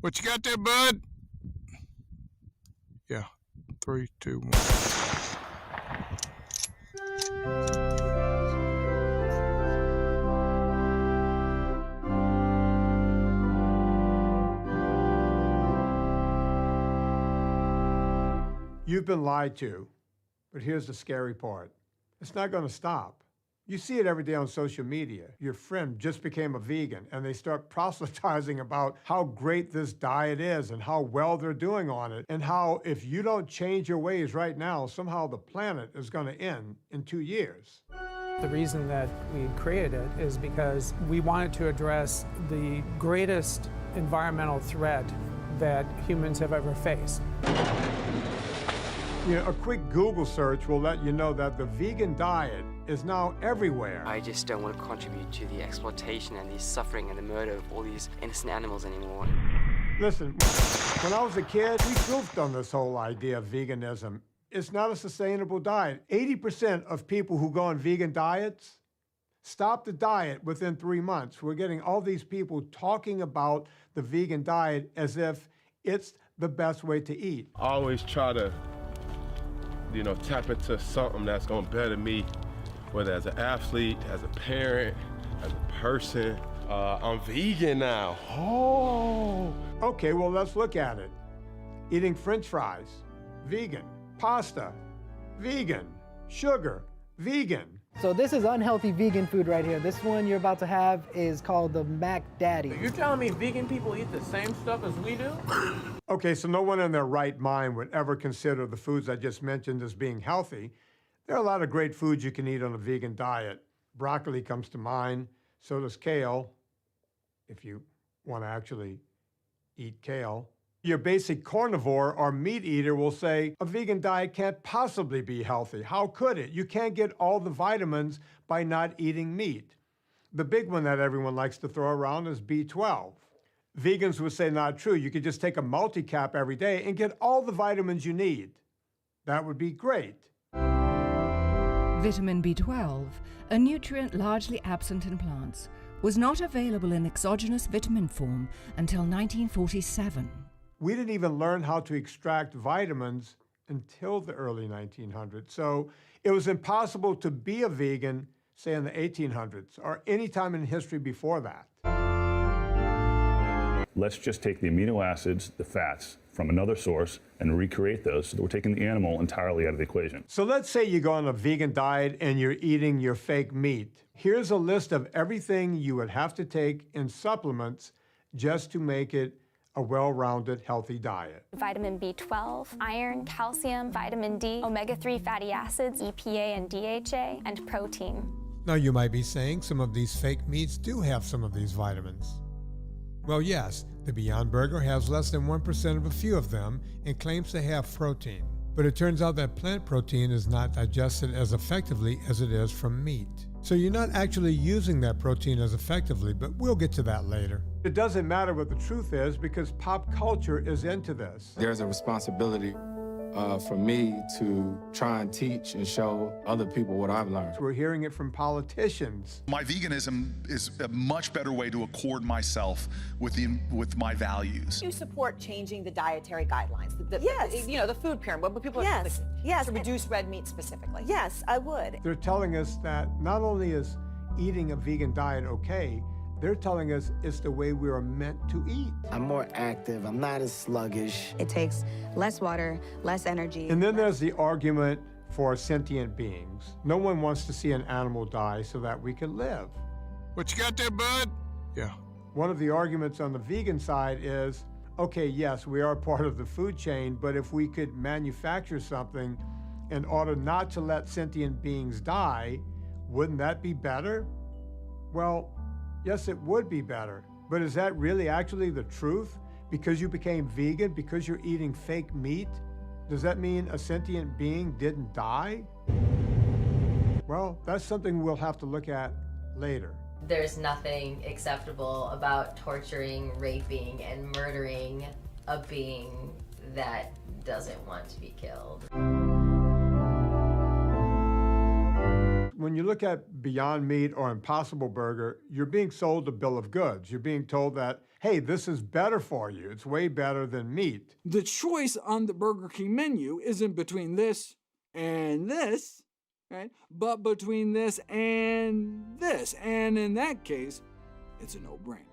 What you got there, bud? Yeah. 3, 2, 1. You've been lied to, but here's the scary part. It's not going to stop. You see it every day on social media. Your friend just became a vegan, and they start proselytizing about how great this diet is and how well they're doing on it, and how if you don't change your ways right now, somehow the planet is going to end in 2 years. The reason that we created it is because we wanted to address the greatest environmental threat that humans have ever faced. You know, a quick Google search will let you know that the vegan diet is now everywhere. I just don't want to contribute to the exploitation and the suffering and the murder of all these innocent animals anymore. Listen, when I was a kid, we goofed on this whole idea of veganism. It's not a sustainable diet. 80% of people who go on vegan diets stop the diet within 3 months. We're getting all these people talking about the vegan diet as if it's the best way to eat. I always try to tap into something that's gonna better me, whether as an athlete, as a parent, as a person. I'm vegan now. Oh. Okay, well, let's look at it. Eating French fries, vegan. Pasta, vegan. Sugar, vegan. So this is unhealthy vegan food right here. This one you're about to have is called the Mac Daddy. You're telling me vegan people eat the same stuff as we do? Okay, so no one in their right mind would ever consider the foods I just mentioned as being healthy. There are a lot of great foods you can eat on a vegan diet. Broccoli comes to mind, so does kale, if you want to actually eat kale. Your basic carnivore or meat eater will say, a vegan diet can't possibly be healthy. How could it? You can't get all the vitamins by not eating meat. The big one that everyone likes to throw around is B12. Vegans would say not true. You could just take a multi-cap every day and get all the vitamins you need. That would be great. Vitamin B12, a nutrient largely absent in plants, was not available in exogenous vitamin form until 1947. We didn't even learn how to extract vitamins until the early 1900s. So it was impossible to be a vegan, say in the 1800s, or any time in history before that. Let's just take the amino acids, the fats, from another source and recreate those so that we're taking the animal entirely out of the equation. So let's say you go on a vegan diet and you're eating your fake meat. Here's a list of everything you would have to take in supplements just to make it a well-rounded, healthy diet. Vitamin B12, iron, calcium, vitamin D, omega-3 fatty acids, EPA and DHA, and protein. Now you might be saying some of these fake meats do have some of these vitamins. Well, yes, the Beyond Burger has less than 1% of a few of them and claims to have protein. But it turns out that plant protein is not digested as effectively as it is from meat. So you're not actually using that protein as effectively, but we'll get to that later. It doesn't matter what the truth is because pop culture is into this. There's a responsibility for me to try and teach and show other people what I've learned. We're hearing it from politicians. My veganism is a much better way to accord myself with my values. You support changing the dietary guidelines, yes. The food pyramid, what people yes. Yes. to reduce red meat specifically. Yes, I would. They're telling us that not only is eating a vegan diet okay, they're telling us it's the way we are meant to eat. I'm more active, I'm not as sluggish. It takes less water, less energy. And then there's the argument for sentient beings. No one wants to see an animal die so that we can live. What you got there, bud? Yeah. One of the arguments on the vegan side is, okay, yes, we are part of the food chain, but if we could manufacture something in order not to let sentient beings die, wouldn't that be better? Well, yes, it would be better. But is that really actually the truth? Because you became vegan, because you're eating fake meat, does that mean a sentient being didn't die? Well, that's something we'll have to look at later. There's nothing acceptable about torturing, raping, and murdering a being that doesn't want to be killed. When you look at Beyond Meat or Impossible Burger, you're being sold a bill of goods. You're being told that, hey, this is better for you. It's way better than meat. The choice on the Burger King menu isn't between this and this, right? But between this and this. And in that case, it's a no-brainer.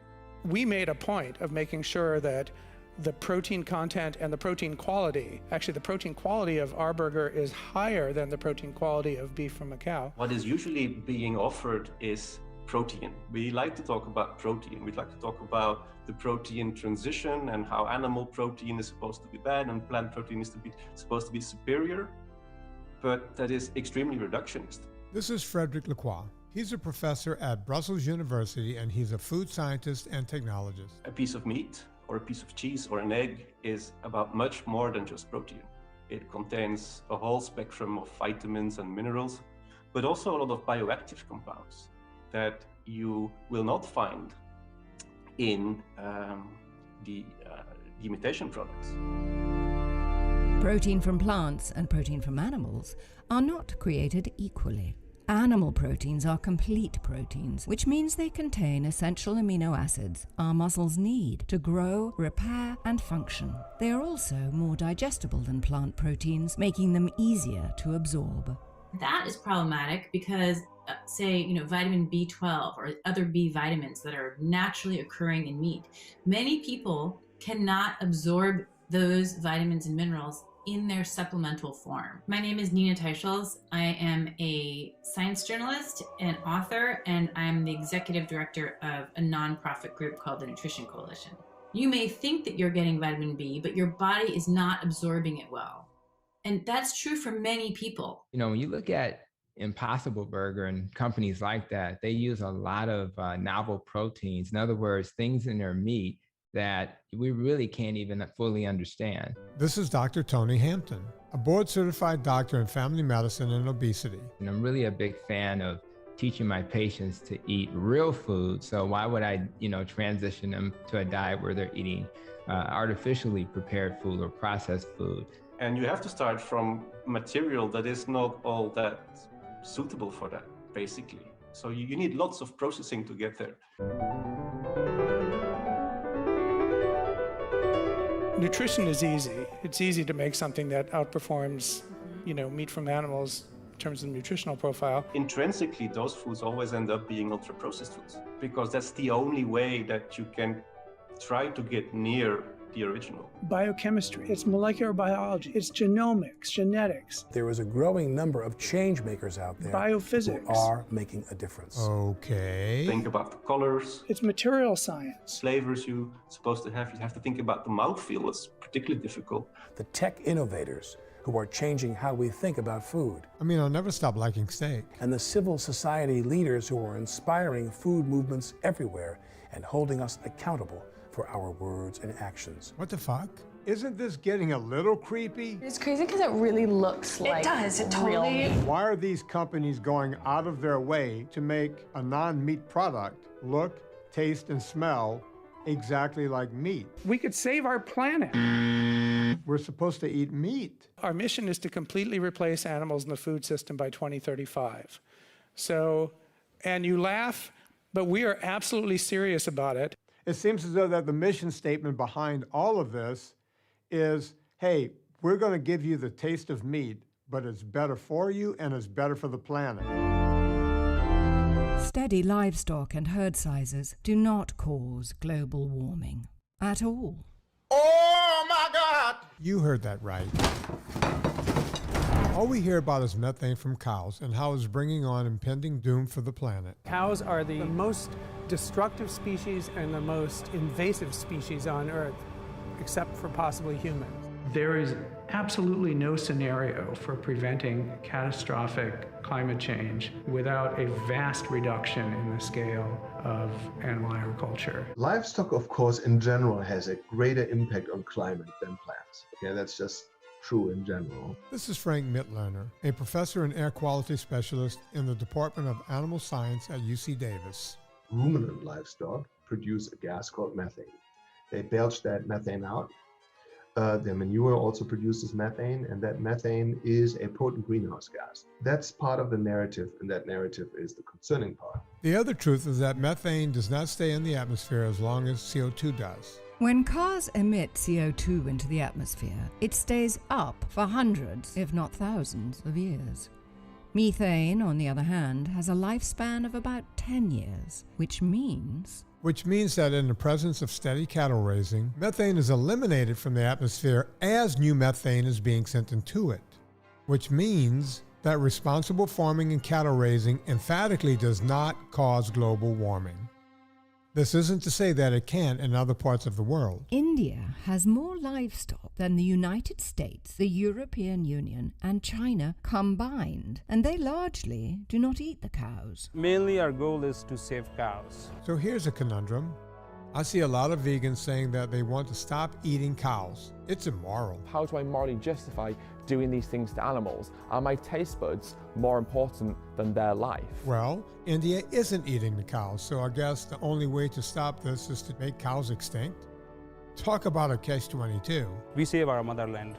We made a point of making sure that the protein content and the protein quality, actually the protein quality of our burger is higher than the protein quality of beef from a cow. What is usually being offered is protein. We like to talk about protein. We'd like to talk about the protein transition and how animal protein is supposed to be bad and plant protein is supposed to be superior, but that is extremely reductionist. This is Frederick Lacroix. He's a professor at Brussels University and he's a food scientist and technologist. A piece of meat or a piece of cheese or an egg is about much more than just protein. It contains a whole spectrum of vitamins and minerals, but also a lot of bioactive compounds that you will not find in the imitation products. Protein from plants and protein from animals are not created equally. Animal proteins are complete proteins, which means they contain essential amino acids our muscles need to grow, repair, and function. They are also more digestible than plant proteins, making them easier to absorb. That is problematic because, say, vitamin B12 or other B vitamins that are naturally occurring in meat, many people cannot absorb those vitamins and minerals in their supplemental form. My name is Nina Teichels. I am a science journalist and author, and I'm the executive director of a nonprofit group called the Nutrition Coalition. You may think that you're getting vitamin B, but your body is not absorbing it well. And that's true for many people. When you look at Impossible Burger and companies like that, they use a lot of novel proteins. In other words, things in their meat that we really can't even fully understand. This is Dr. Tony Hampton, a board-certified doctor in family medicine and obesity. And I'm really a big fan of teaching my patients to eat real food. So why would I, transition them to a diet where they're eating artificially prepared food or processed food? And you have to start from material that is not all that suitable for that, basically. So you need lots of processing to get there. Nutrition is easy. It's easy to make something that outperforms, meat from animals in terms of nutritional profile. Intrinsically, those foods always end up being ultra-processed foods because that's the only way that you can try to get near the original. Biochemistry, it's molecular biology, it's genomics, genetics. There is a growing number of change makers out there. Biophysics. Who are making a difference. Okay. Think about the colors. It's material science. Flavors you're supposed to have. You have to think about the mouthfeel. It's particularly difficult. The tech innovators who are changing how we think about food. I'll never stop liking steak. And the civil society leaders who are inspiring food movements everywhere and holding us accountable for our words and actions. What the fuck? Isn't this getting a little creepy? It's crazy because it really looks like It does, it real totally. meat. Why are these companies going out of their way to make a non-meat product look, taste, and smell exactly like meat? We could save our planet. We're supposed to eat meat. Our mission is to completely replace animals in the food system by 2035. So, and you laugh, but we are absolutely serious about it. It seems as though that the mission statement behind all of this is, hey, we're going to give you the taste of meat, but it's better for you and it's better for the planet. Steady livestock and herd sizes do not cause global warming at all. Oh my God! You heard that right. All we hear about is methane from cows and how it's bringing on impending doom for the planet. Cows are the most destructive species and the most invasive species on Earth, except for possibly humans. There is absolutely no scenario for preventing catastrophic climate change without a vast reduction in the scale of animal agriculture. Livestock, of course, in general has a greater impact on climate than plants. Okay, that's just true in general. This is Frank Mitlerner, a professor and air quality specialist in the Department of Animal Science at UC Davis. Ruminant livestock produce a gas called methane. They belch that methane out. Their manure also produces methane, and that methane is a potent greenhouse gas. That's part of the narrative, and that narrative is the concerning part. The other truth is that methane does not stay in the atmosphere as long as CO2 does. When cars emit CO2 into the atmosphere, it stays up for hundreds, if not thousands, of years. Methane, on the other hand, has a lifespan of about 10 years, which means that in the presence of steady cattle raising, methane is eliminated from the atmosphere as new methane is being sent into it. Which means that responsible farming and cattle raising emphatically does not cause global warming. This isn't to say that it can't in other parts of the world. India has more livestock than the United States, the European Union, and China combined, and they largely do not eat the cows. Mainly our goal is to save cows. So here's a conundrum. I see a lot of vegans saying that they want to stop eating cows. It's immoral. How do I morally justify doing these things to animals? Are my taste buds more important than their life? Well, India isn't eating the cows, so I guess the only way to stop this is to make cows extinct. Talk about a catch-22. We save our motherland.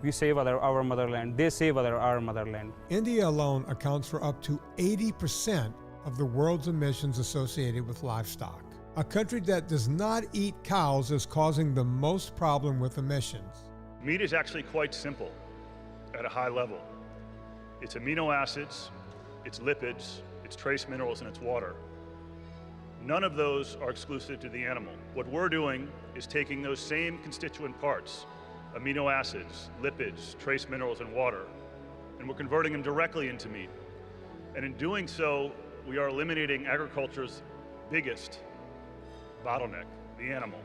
We save our motherland. They save our motherland. India alone accounts for up to 80% of the world's emissions associated with livestock. A country that does not eat cows is causing the most problem with emissions. Meat is actually quite simple at a high level. It's amino acids, it's lipids, it's trace minerals, and it's water. None of those are exclusive to the animal. What we're doing is taking those same constituent parts, amino acids, lipids, trace minerals, and water, and we're converting them directly into meat. And in doing so, we are eliminating agriculture's biggest bottleneck, the animal.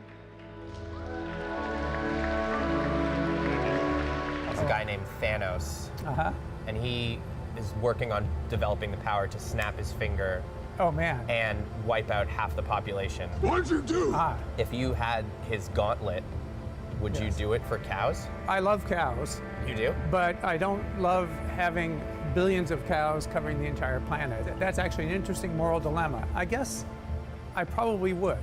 There's a guy named Thanos, and he is working on developing the power to snap his finger and wipe out half the population. What'd you do? If you had his gauntlet, would you do it for cows? I love cows. You do? But I don't love having billions of cows covering the entire planet. That's actually an interesting moral dilemma. I guess I probably would,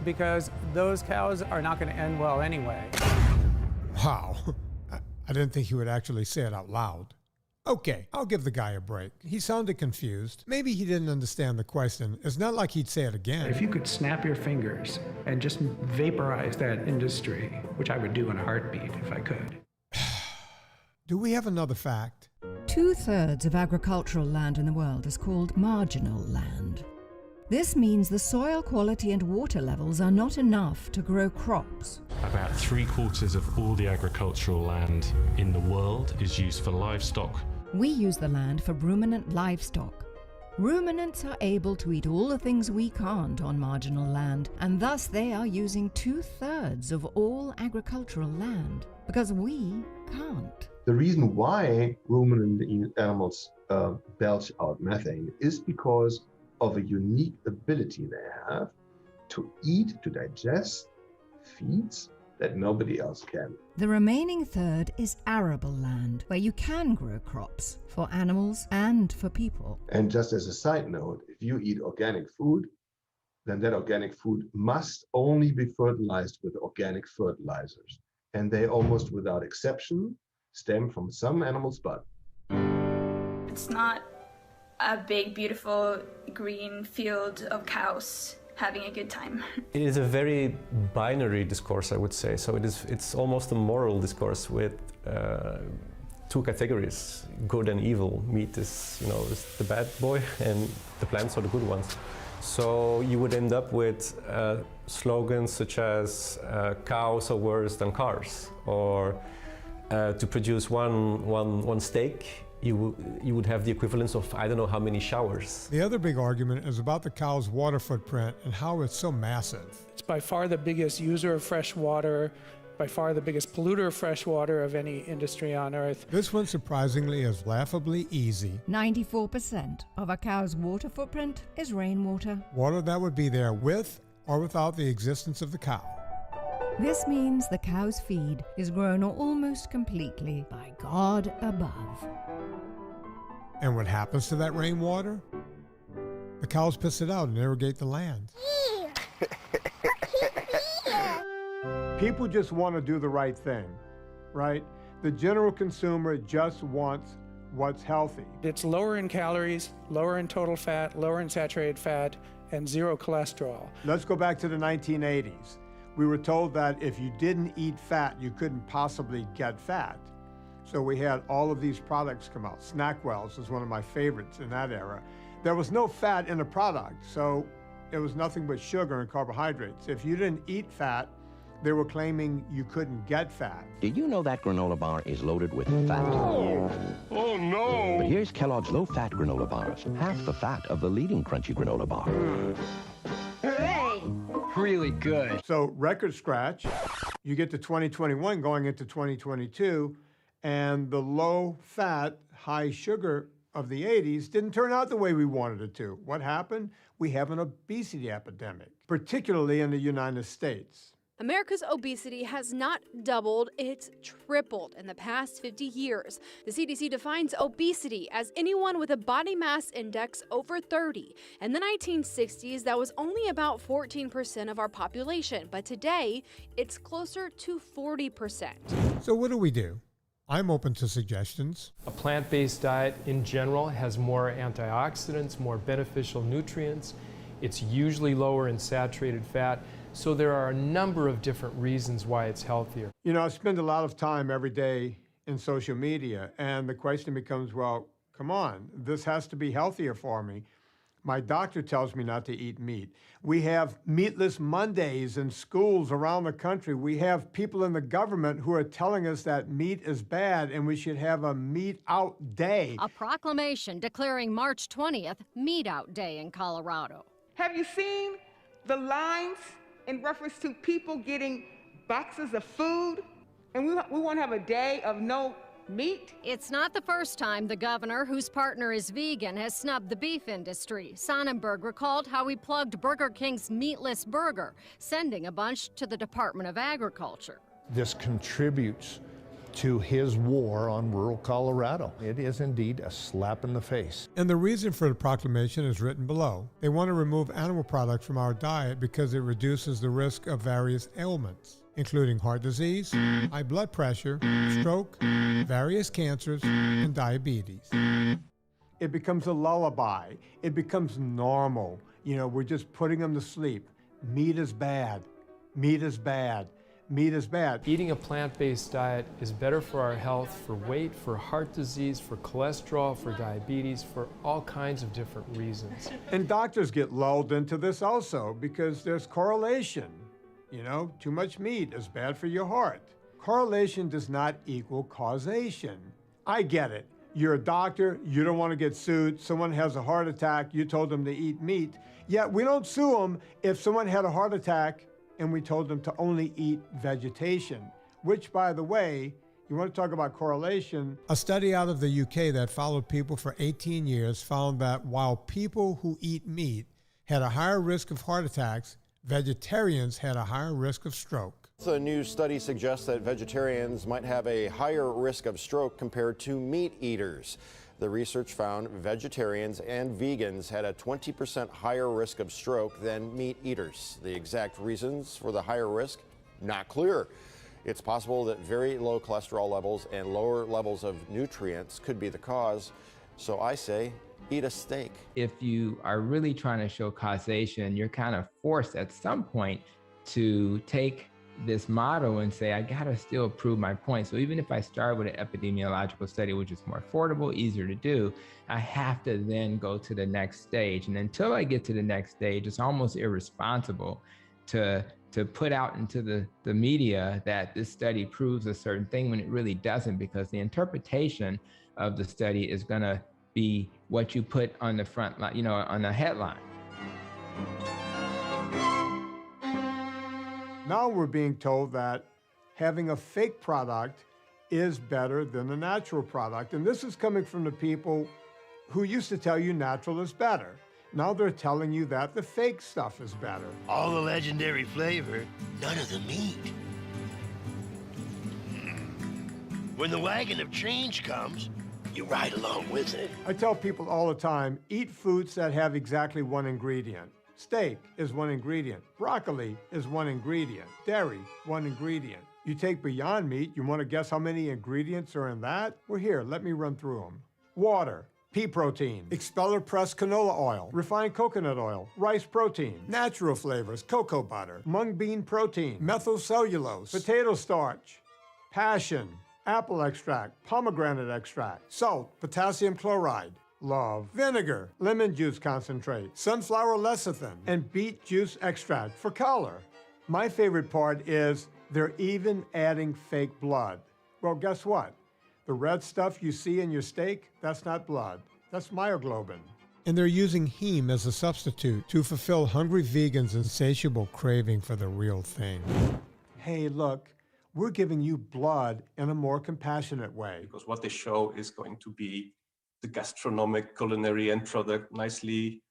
because those cows are not going to end well anyway. Wow. I didn't think he would actually say it out loud. Okay, I'll give the guy a break. He sounded confused. Maybe he didn't understand the question. It's not like he'd say it again. If you could snap your fingers and just vaporize that industry, which I would do in a heartbeat if I could. Do we have another fact? 2/3 of agricultural land in the world is called marginal land. This means the soil quality and water levels are not enough to grow crops. About 3/4 of all the agricultural land in the world is used for livestock. We use the land for ruminant livestock. Ruminants are able to eat all the things we can't on marginal land, and thus they are using 2/3 of all agricultural land, because we can't. The reason why ruminant animals belch out methane is because of a unique ability they have to eat, to digest feeds that nobody else can. The remaining third is arable land, where you can grow crops for animals and for people. And just as a side note, if you eat organic food, then that organic food must only be fertilized with organic fertilizers. And they almost without exception stem from some animal's butt. It's not a big, beautiful green field of cows having a good time. It is a very binary discourse, I would say. So it's almost a moral discourse with two categories, good and evil. Meat is the bad boy, and the plants are the good ones. So you would end up with slogans such as cows are worse than cars, or to produce one steak, you would have the equivalence of I don't know how many showers. The other big argument is about the cow's water footprint and how it's so massive. It's by far the biggest user of fresh water, by far the biggest polluter of fresh water of any industry on Earth. This one surprisingly is laughably easy. 94% of a cow's water footprint is rainwater. Water that would be there with or without the existence of the cow. This means the cow's feed is grown almost completely by God above. And what happens to that rainwater? The cows piss it out and irrigate the land. People just want to do the right thing, right? The general consumer just wants what's healthy. It's lower in calories, lower in total fat, lower in saturated fat, and zero cholesterol. Let's go back to the 1980s. We were told that if you didn't eat fat, you couldn't possibly get fat. So we had all of these products come out. Snackwells is one of my favorites in that era. There was no fat in the product, so it was nothing but sugar and carbohydrates. If you didn't eat fat, they were claiming you couldn't get fat. Did you know that granola bar is loaded with fat? Oh no! But here's Kellogg's low-fat granola bars, half the fat of the leading crunchy granola bar. Hooray! Really good. So record scratch, you get to 2021 going into 2022, and the low-fat, high-sugar of the 80s didn't turn out the way we wanted it to. What happened? We have an obesity epidemic, particularly in the United States. America's obesity has not doubled, it's tripled in the past 50 years. The CDC defines obesity as anyone with a body mass index over 30. In the 1960s, that was only about 14% of our population, but today, it's closer to 40%. So what do? I'm open to suggestions. A plant-based diet in general has more antioxidants, more beneficial nutrients. It's usually lower in saturated fat. So there are a number of different reasons why it's healthier. You know, I spend a lot of time every day in social media, and the question becomes, well, come on, this has to be healthier for me. My doctor tells me not to eat meat. We have meatless Mondays in schools around the country. We have people in the government who are telling us that meat is bad and we should have a meat out day. A proclamation declaring March 20th Meat Out Day in Colorado. Have you seen the lines in reference to people getting boxes of food? And we want to have a day of no meat? It's not the first time the governor, whose partner is vegan, has snubbed the beef industry. Sonnenberg recalled how he plugged Burger King's meatless burger, sending a bunch to the Department of Agriculture. This contributes to his war on rural Colorado. It is indeed a slap in the face. And the reason for the proclamation is written below. They want to remove animal products from our diet because it reduces the risk of various ailments, including heart disease, high blood pressure, stroke, various cancers, and diabetes. It becomes a lullaby. It becomes normal. You know, we're just putting them to sleep. Meat is bad. Meat is bad. Meat is bad. Eating a plant-based diet is better for our health, for weight, for heart disease, for cholesterol, for diabetes, for all kinds of different reasons. And doctors get lulled into this also because there's correlation. You know, too much meat is bad for your heart. Correlation does not equal causation. I get it. You're a doctor, you don't want to get sued. Someone has a heart attack, you told them to eat meat. Yet we don't sue them if someone had a heart attack and we told them to only eat vegetation, which, by the way, you want to talk about correlation. A study out of the UK that followed people for 18 years found that while people who eat meat had a higher risk of heart attacks, vegetarians had a higher risk of stroke. The new study suggests that vegetarians might have a higher risk of stroke compared to meat eaters. The research found vegetarians and vegans had a 20% higher risk of stroke than meat eaters. The exact reasons for the higher risk, not clear. It's possible that very low cholesterol levels and lower levels of nutrients could be the cause. So I say, eat a steak. If you are really trying to show causation, you're kind of forced at some point to take this model and say, I gotta still prove my point. So even if I start with an epidemiological study, which is more affordable, easier to do, I have to then go to the next stage. And until I get to the next stage, it's almost irresponsible to put out into the media that this study proves a certain thing when it really doesn't, because the interpretation of the study is gonna be what you put on the front line, you know, on the headline. Now we're being told that having a fake product is better than a natural product. And this is coming from the people who used to tell you natural is better. Now they're telling you that the fake stuff is better. All the legendary flavor, none of the meat. When the wagon of change comes, you ride along with it. I tell people all the time, eat foods that have exactly one ingredient. Steak is one ingredient. Broccoli is one ingredient. Dairy, one ingredient. You take Beyond Meat, you want to guess how many ingredients are in that? Well, here, let me run through them. Water, pea protein, expeller pressed canola oil, refined coconut oil, rice protein, natural flavors, cocoa butter, mung bean protein, methyl cellulose, potato starch, passion, apple extract, pomegranate extract, salt, potassium chloride, love, vinegar, lemon juice concentrate, sunflower lecithin, and beet juice extract for color. My favorite part is they're even adding fake blood. Well, guess what? The red stuff you see in your steak, that's not blood. That's myoglobin. And they're using heme as a substitute to fulfill hungry vegans' insatiable craving for the real thing. Hey, look, we're giving you blood in a more compassionate way. Because what they show is going to be the gastronomic culinary end product nicely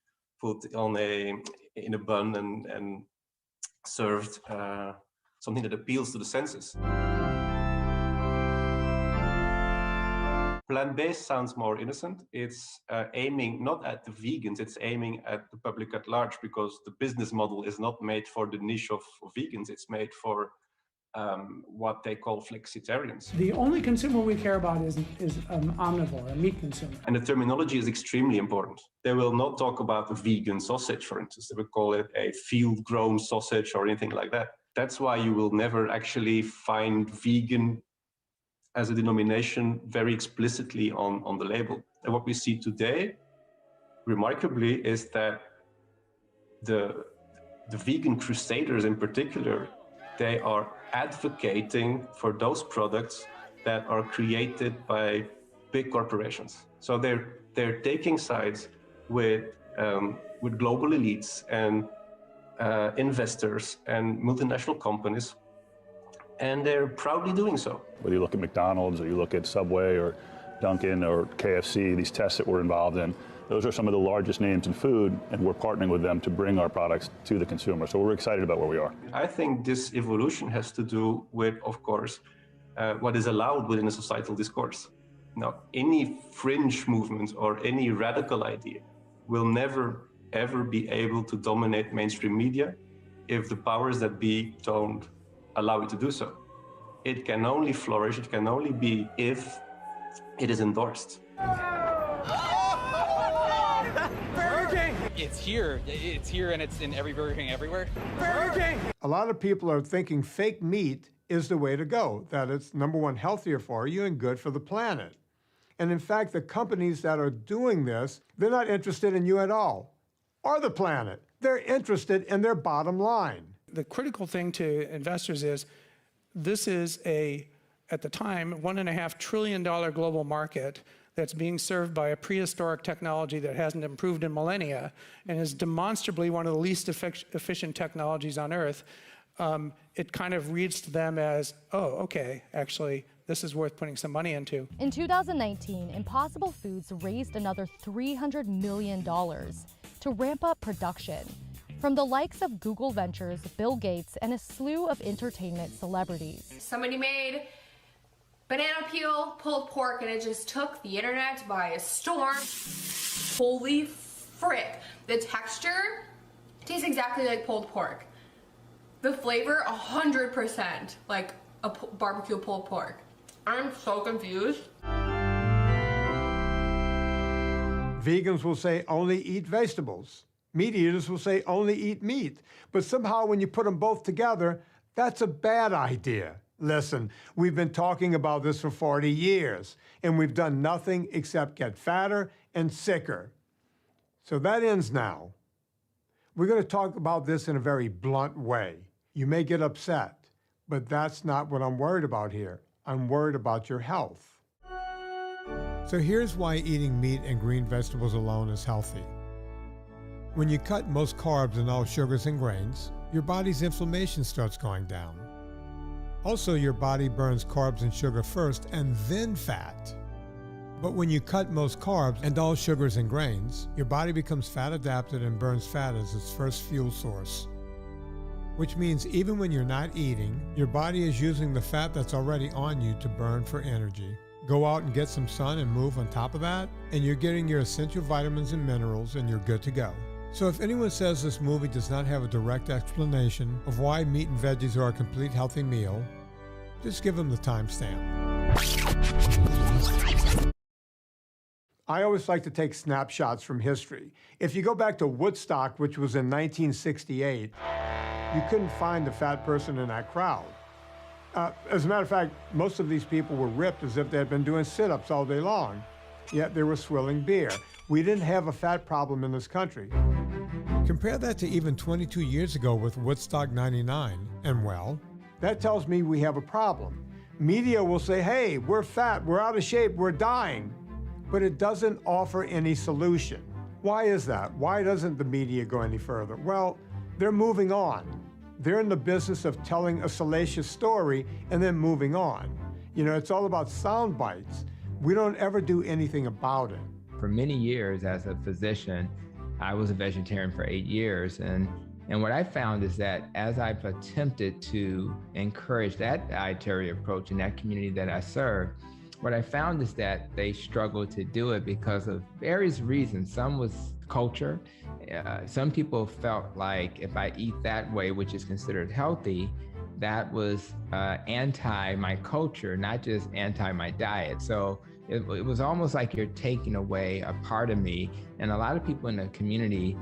put on in a bun and served, something that appeals to the senses. Plant-based sounds more innocent. It's aiming not at the vegans, it's aiming at the public at large, because the business model is not made for the niche of vegans, it's made for what they call flexitarians. The only consumer we care about is an omnivore, a meat consumer. And the terminology is extremely important. They will not talk about a vegan sausage, for instance. They will call it a field-grown sausage or anything like that. That's why you will never actually find vegan as a denomination very explicitly on the label. And what we see today, remarkably, is that the vegan crusaders in particular, they are advocating for those products that are created by big corporations. So they're taking sides with global elites and investors and multinational companies, and they're proudly doing so. Whether you look at McDonald's or you look at Subway or Dunkin' or KFC, these tests that we're involved in, those are some of the largest names in food, and we're partnering with them to bring our products to the consumer. So we're excited about where we are. I think this evolution has to do with, of course, what is allowed within a societal discourse. Now, any fringe movement or any radical idea will never, ever be able to dominate mainstream media if the powers that be don't allow it to do so. It can only flourish, it can only be if it is endorsed. It's here and it's in every Burger King everywhere. Burger King! A lot of people are thinking fake meat is the way to go, that it's, number one, healthier for you and good for the planet. And in fact, the companies that are doing this, they're not interested in you at all, or the planet. They're interested in their bottom line. The critical thing to investors is, this is at the time, $1.5 trillion global market that's being served by a prehistoric technology that hasn't improved in millennia and is demonstrably one of the least efficient technologies on Earth. It kind of reads to them as, oh, okay, actually, this is worth putting some money into. In 2019, Impossible Foods raised another $300 million to ramp up production from the likes of Google Ventures, Bill Gates, and a slew of entertainment celebrities. Somebody made banana peel, pulled pork, and it just took the internet by a storm. Holy frick. The texture tastes exactly like pulled pork. The flavor, 100% like a barbecue pulled pork. I'm so confused. Vegans will say only eat vegetables. Meat eaters will say only eat meat. But somehow when you put them both together, that's a bad idea. Listen, we've been talking about this for 40 years, and we've done nothing except get fatter and sicker. So that ends now. We're going to talk about this in a very blunt way. You may get upset, but that's not what I'm worried about here. I'm worried about your health. So here's why eating meat and green vegetables alone is healthy. When you cut most carbs and all sugars and grains, your body's inflammation starts going down. Also, your body burns carbs and sugar first and then fat. But when you cut most carbs and all sugars and grains, your body becomes fat adapted and burns fat as its first fuel source. Which means even when you're not eating, your body is using the fat that's already on you to burn for energy. Go out and get some sun and move on top of that, and you're getting your essential vitamins and minerals and you're good to go. So if anyone says this movie does not have a direct explanation of why meat and veggies are a complete healthy meal, just give them the timestamp. I always like to take snapshots from history. If you go back to Woodstock, which was in 1968, you couldn't find the fat person in that crowd. As a matter of fact, most of these people were ripped as if they had been doing sit-ups all day long, yet they were swilling beer. We didn't have a fat problem in this country. Compare that to even 22 years ago with Woodstock 99, and well, that tells me we have a problem. Media will say, hey, we're fat, we're out of shape, we're dying, but it doesn't offer any solution. Why is that? Why doesn't the media go any further? Well, they're moving on. They're in the business of telling a salacious story and then moving on. You know, it's all about sound bites. We don't ever do anything about it. For many years as a physician, I was a vegetarian for 8 years. And what I found is that as I've attempted to encourage that dietary approach in that community that I serve, what I found is that they struggled to do it because of various reasons. Some was culture. Some people felt like if I eat that way, which is considered healthy, that was anti my culture, not just anti my diet. So it was almost like you're taking away a part of me. And a lot of people in the community,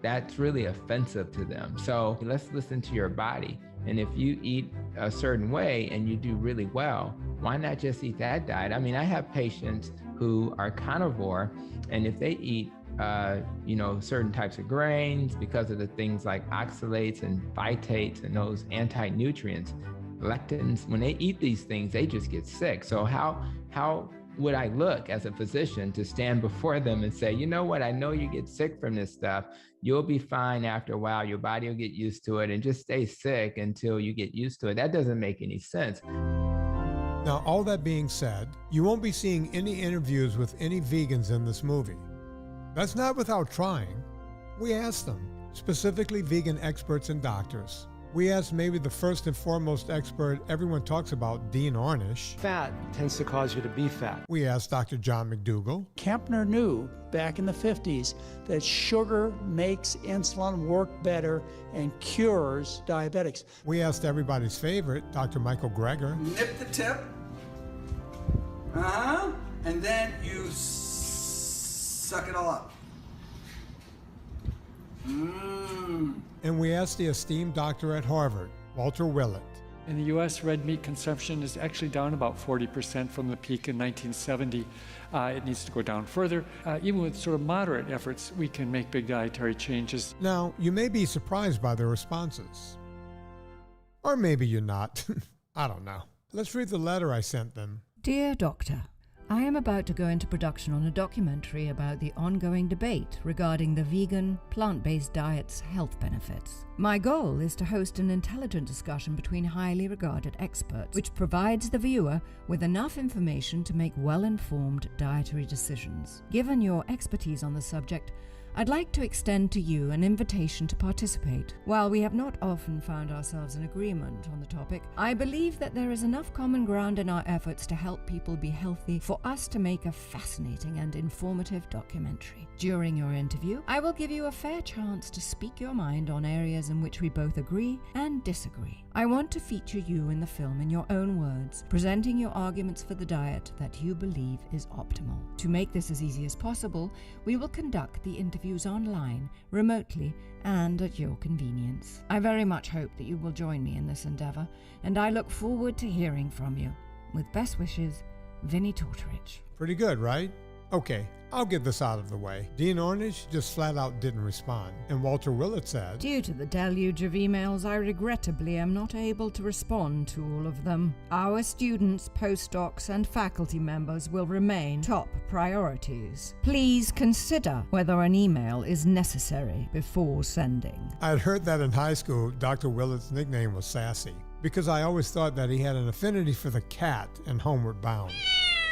that's really offensive to them. So let's listen to your body. And if you eat a certain way and you do really well, why not just eat that diet? I mean, I have patients who are carnivore, and if they eat certain types of grains, because of the things like oxalates and phytates and those anti-nutrients, lectins, when they eat these things, they just get sick. So how would I look as a physician to stand before them and say, you know what, I know you get sick from this stuff. You'll be fine after a while. Your body will get used to it, and just stay sick until you get used to it. That doesn't make any sense. Now, all that being said, you won't be seeing any interviews with any vegans in this movie. That's not without trying. We asked them, specifically vegan experts and doctors. We asked maybe the first and foremost expert everyone talks about, Dean Ornish. Fat tends to cause you to be fat. We asked Dr. John McDougall. Kempner knew back in the 50s that sugar makes insulin work better and cures diabetics. We asked everybody's favorite, Dr. Michael Greger. Nip the tip. And then you suck it all up. And we asked the esteemed doctor at Harvard, Walter Willett. In the U.S., red meat consumption is actually down about 40% from the peak in 1970. It needs to go down further. Even with sort of moderate efforts, we can make big dietary changes. Now, you may be surprised by the responses. Or maybe you're not. I don't know. Let's read the letter I sent them. Dear Doctor, I am about to go into production on a documentary about the ongoing debate regarding the vegan, plant-based diet's health benefits. My goal is to host an intelligent discussion between highly regarded experts, which provides the viewer with enough information to make well-informed dietary decisions. Given your expertise on the subject, I'd like to extend to you an invitation to participate. While we have not often found ourselves in agreement on the topic, I believe that there is enough common ground in our efforts to help people be healthy for us to make a fascinating and informative documentary. During your interview, I will give you a fair chance to speak your mind on areas in which we both agree and disagree. I want to feature you in the film in your own words, presenting your arguments for the diet that you believe is optimal. To make this as easy as possible, we will conduct the interviews online, remotely, and at your convenience. I very much hope that you will join me in this endeavor, and I look forward to hearing from you. With best wishes, Vinnie Tortorich. Pretty good, right? Okay, I'll get this out of the way. Dean Ornish just flat out didn't respond, and Walter Willett said, Due to the deluge of emails, I regrettably am not able to respond to all of them. Our students, postdocs, and faculty members will remain top priorities. Please consider whether an email is necessary before sending. I'd heard that in high school, Dr. Willett's nickname was Sassy, because I always thought that he had an affinity for the cat in Homeward Bound.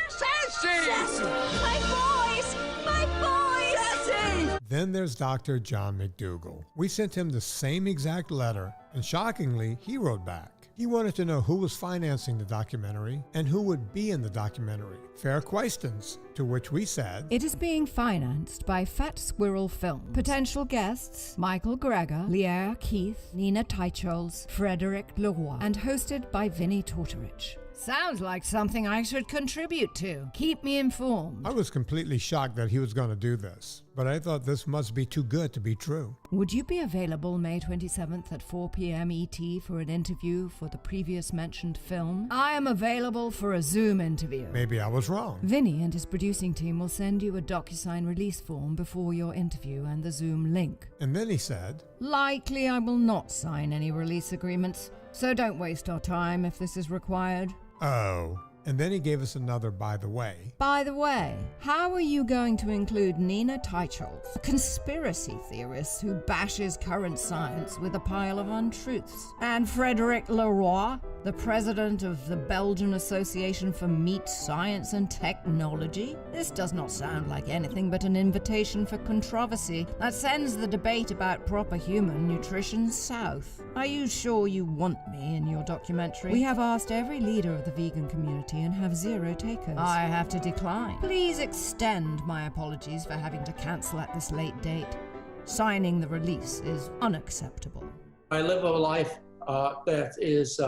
Sassy! My boys! My boys! Sassy! Then there's Dr. John McDougall. We sent him the same exact letter, and shockingly, he wrote back. He wanted to know who was financing the documentary and who would be in the documentary. Fair questions, to which we said, It is being financed by Fat Squirrel Films. Potential guests, Michael Greger, Lierre Keith, Nina Teicholz, Frederick Leroy, and hosted by Vinnie Tortorich. Sounds like something I should contribute to. Keep me informed. I was completely shocked that he was going to do this, but I thought this must be too good to be true. Would you be available May 27th at 4 p.m. ET for an interview for the previous mentioned film? I am available for a Zoom interview. Maybe I was wrong. Vinny and his producing team will send you a DocuSign release form before your interview and the Zoom link. And then he said, Likely I will not sign any release agreements, so don't waste our time if this is required. Oh. And then he gave us another by the way. By the way, how are you going to include Nina Teicholz, a conspiracy theorist who bashes current science with a pile of untruths, and Frederick Leroy, the president of the Belgian Association for Meat Science and Technology? This does not sound like anything but an invitation for controversy that sends the debate about proper human nutrition south. Are you sure you want me in your documentary? We have asked every leader of the vegan community and have 0 takers. I have to decline. Please extend my apologies for having to cancel at this late date. Signing the release is unacceptable. I live a life that is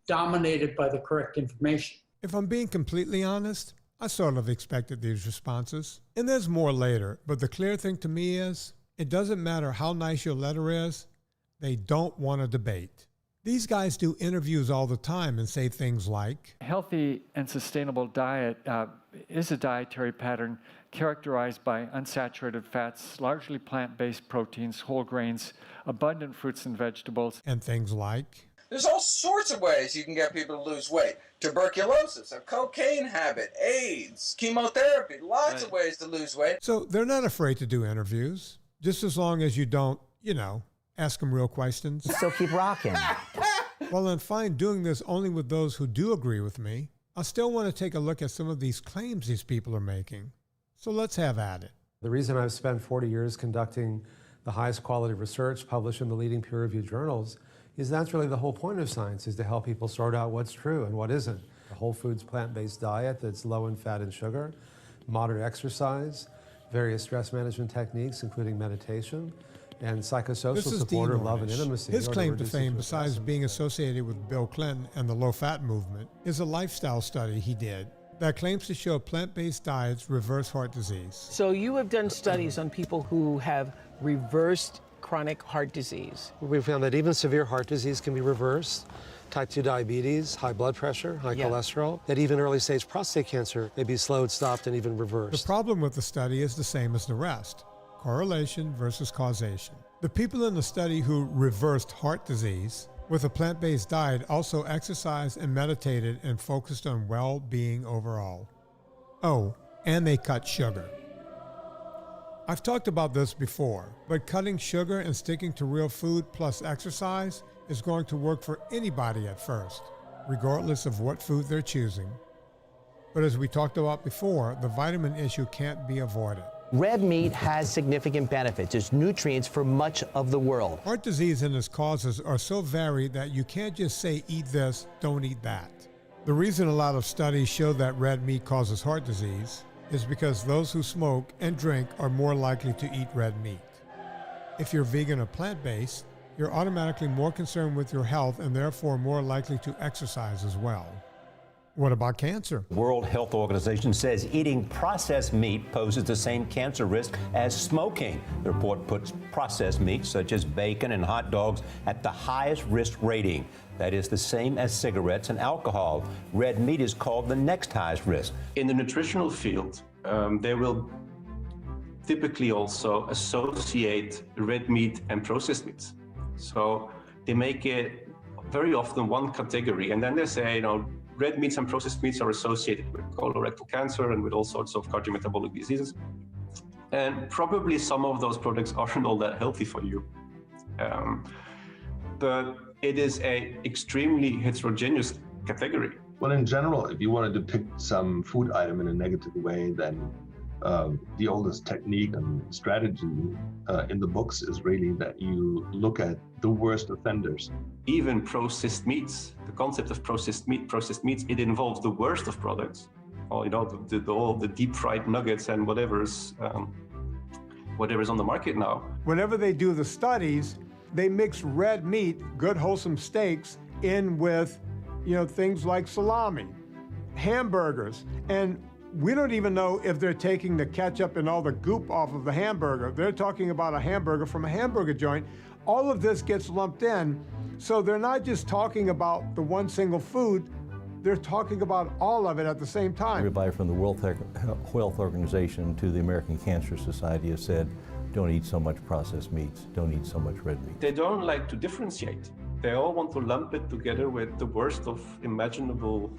dominated by the correct information. If I'm being completely honest, I sort of expected these responses. And there's more later, but the clear thing to me is, it doesn't matter how nice your letter is, they don't want to debate. These guys do interviews all the time and say things like, Healthy and sustainable diet is a dietary pattern characterized by unsaturated fats, largely plant-based proteins, whole grains, abundant fruits and vegetables. And things like, There's all sorts of ways you can get people to lose weight. Tuberculosis, a cocaine habit, AIDS, chemotherapy, lots of ways to lose weight. So they're not afraid to do interviews, just as long as you don't, ask them real questions. So keep rocking. While I'm fine doing this only with those who do agree with me, I still want to take a look at some of these claims these people are making. So let's have at it. The reason I've spent 40 years conducting the highest quality research published in the leading peer-reviewed journals is that's really the whole point of science, is to help people sort out what's true and what isn't. A whole foods plant-based diet that's low in fat and sugar, moderate exercise, various stress management techniques, including meditation, and psychosocial support of love and intimacy. His claim to fame, besides being associated with Bill Clinton and the low-fat movement, is a lifestyle study he did that claims to show plant-based diets reverse heart disease. So you have done studies on people who have reversed chronic heart disease. We found that even severe heart disease can be reversed, type 2 diabetes, high blood pressure, high cholesterol, that even early-stage prostate cancer may be slowed, stopped, and even reversed. The problem with the study is the same as the rest: correlation versus causation. The people in the study who reversed heart disease with a plant-based diet also exercised and meditated and focused on well-being overall. Oh, and they cut sugar. I've talked about this before, but cutting sugar and sticking to real food plus exercise is going to work for anybody at first, regardless of what food they're choosing. But as we talked about before, the vitamin issue can't be avoided. Red meat has significant benefits. There's nutrients for much of the world. Heart disease and its causes are so varied that you can't just say eat this, don't eat that. The reason a lot of studies show that red meat causes heart disease is because those who smoke and drink are more likely to eat red meat. If you're vegan or plant-based, you're automatically more concerned with your health and therefore more likely to exercise as well. What about cancer? The World Health Organization says eating processed meat poses the same cancer risk as smoking. The report puts processed meats such as bacon and hot dogs at the highest risk rating. That is the same as cigarettes and alcohol. Red meat is called the next highest risk. In the nutritional field, they will typically also associate red meat and processed meats. So they make it very often one category, and then they say, red meats and processed meats are associated with colorectal cancer and with all sorts of cardiometabolic diseases. And probably some of those products aren't all that healthy for you. But it is an extremely heterogeneous category. Well, in general, if you want to depict some food item in a negative way, then the oldest technique and strategy in the books is really that you look at the worst offenders. Even processed meats, the concept of processed meats, it involves the worst of products. Or, all the deep fried nuggets and whatever's on the market now. Whenever they do the studies, they mix red meat, good wholesome steaks, in with, things like salami, hamburgers, and we don't even know if they're taking the ketchup and all the goop off of the hamburger. They're talking about a hamburger from a hamburger joint. All of this gets lumped in, so they're not just talking about the one single food, they're talking about all of it at the same time. Everybody from the World Health Organization to the American Cancer Society has said, don't eat so much processed meats, don't eat so much red meat. They don't like to differentiate. They all want to lump it together with the worst of imaginable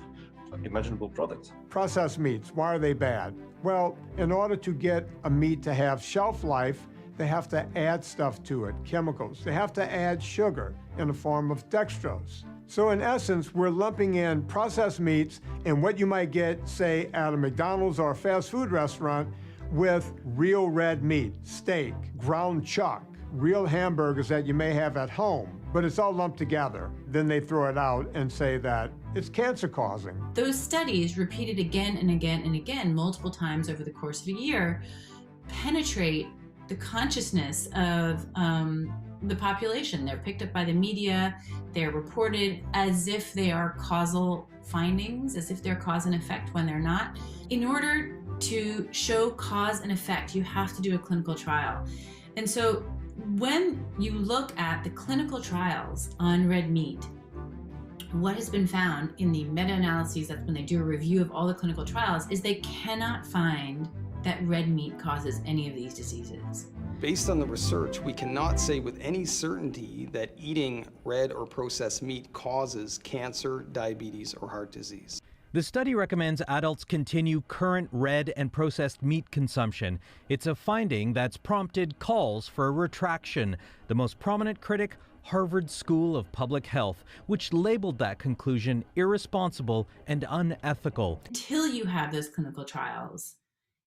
products. Processed meats, why are they bad? Well, in order to get a meat to have shelf life, they have to add stuff to it, chemicals. They have to add sugar in the form of dextrose. So in essence, we're lumping in processed meats and what you might get, say, at a McDonald's or a fast food restaurant with real red meat, steak, ground chuck, real hamburgers that you may have at home, but it's all lumped together. Then they throw it out and say that it's cancer causing. Those studies, repeated again and again and again, multiple times over the course of a year, penetrate the consciousness of the population. They're picked up by the media, they're reported as if they are causal findings, as if they're cause and effect when they're not. In order to show cause and effect, you have to do a clinical trial. And so when you look at the clinical trials on red meat, what has been found in the meta-analyses, that's when they do a review of all the clinical trials, is they cannot find that red meat causes any of these diseases. Based on the research, we cannot say with any certainty that eating red or processed meat causes cancer, diabetes, or heart disease. The study recommends adults continue current red and processed meat consumption. It's a finding that's prompted calls for a retraction. The most prominent critic, Harvard School of Public Health, which labeled that conclusion irresponsible and unethical. Until you have those clinical trials,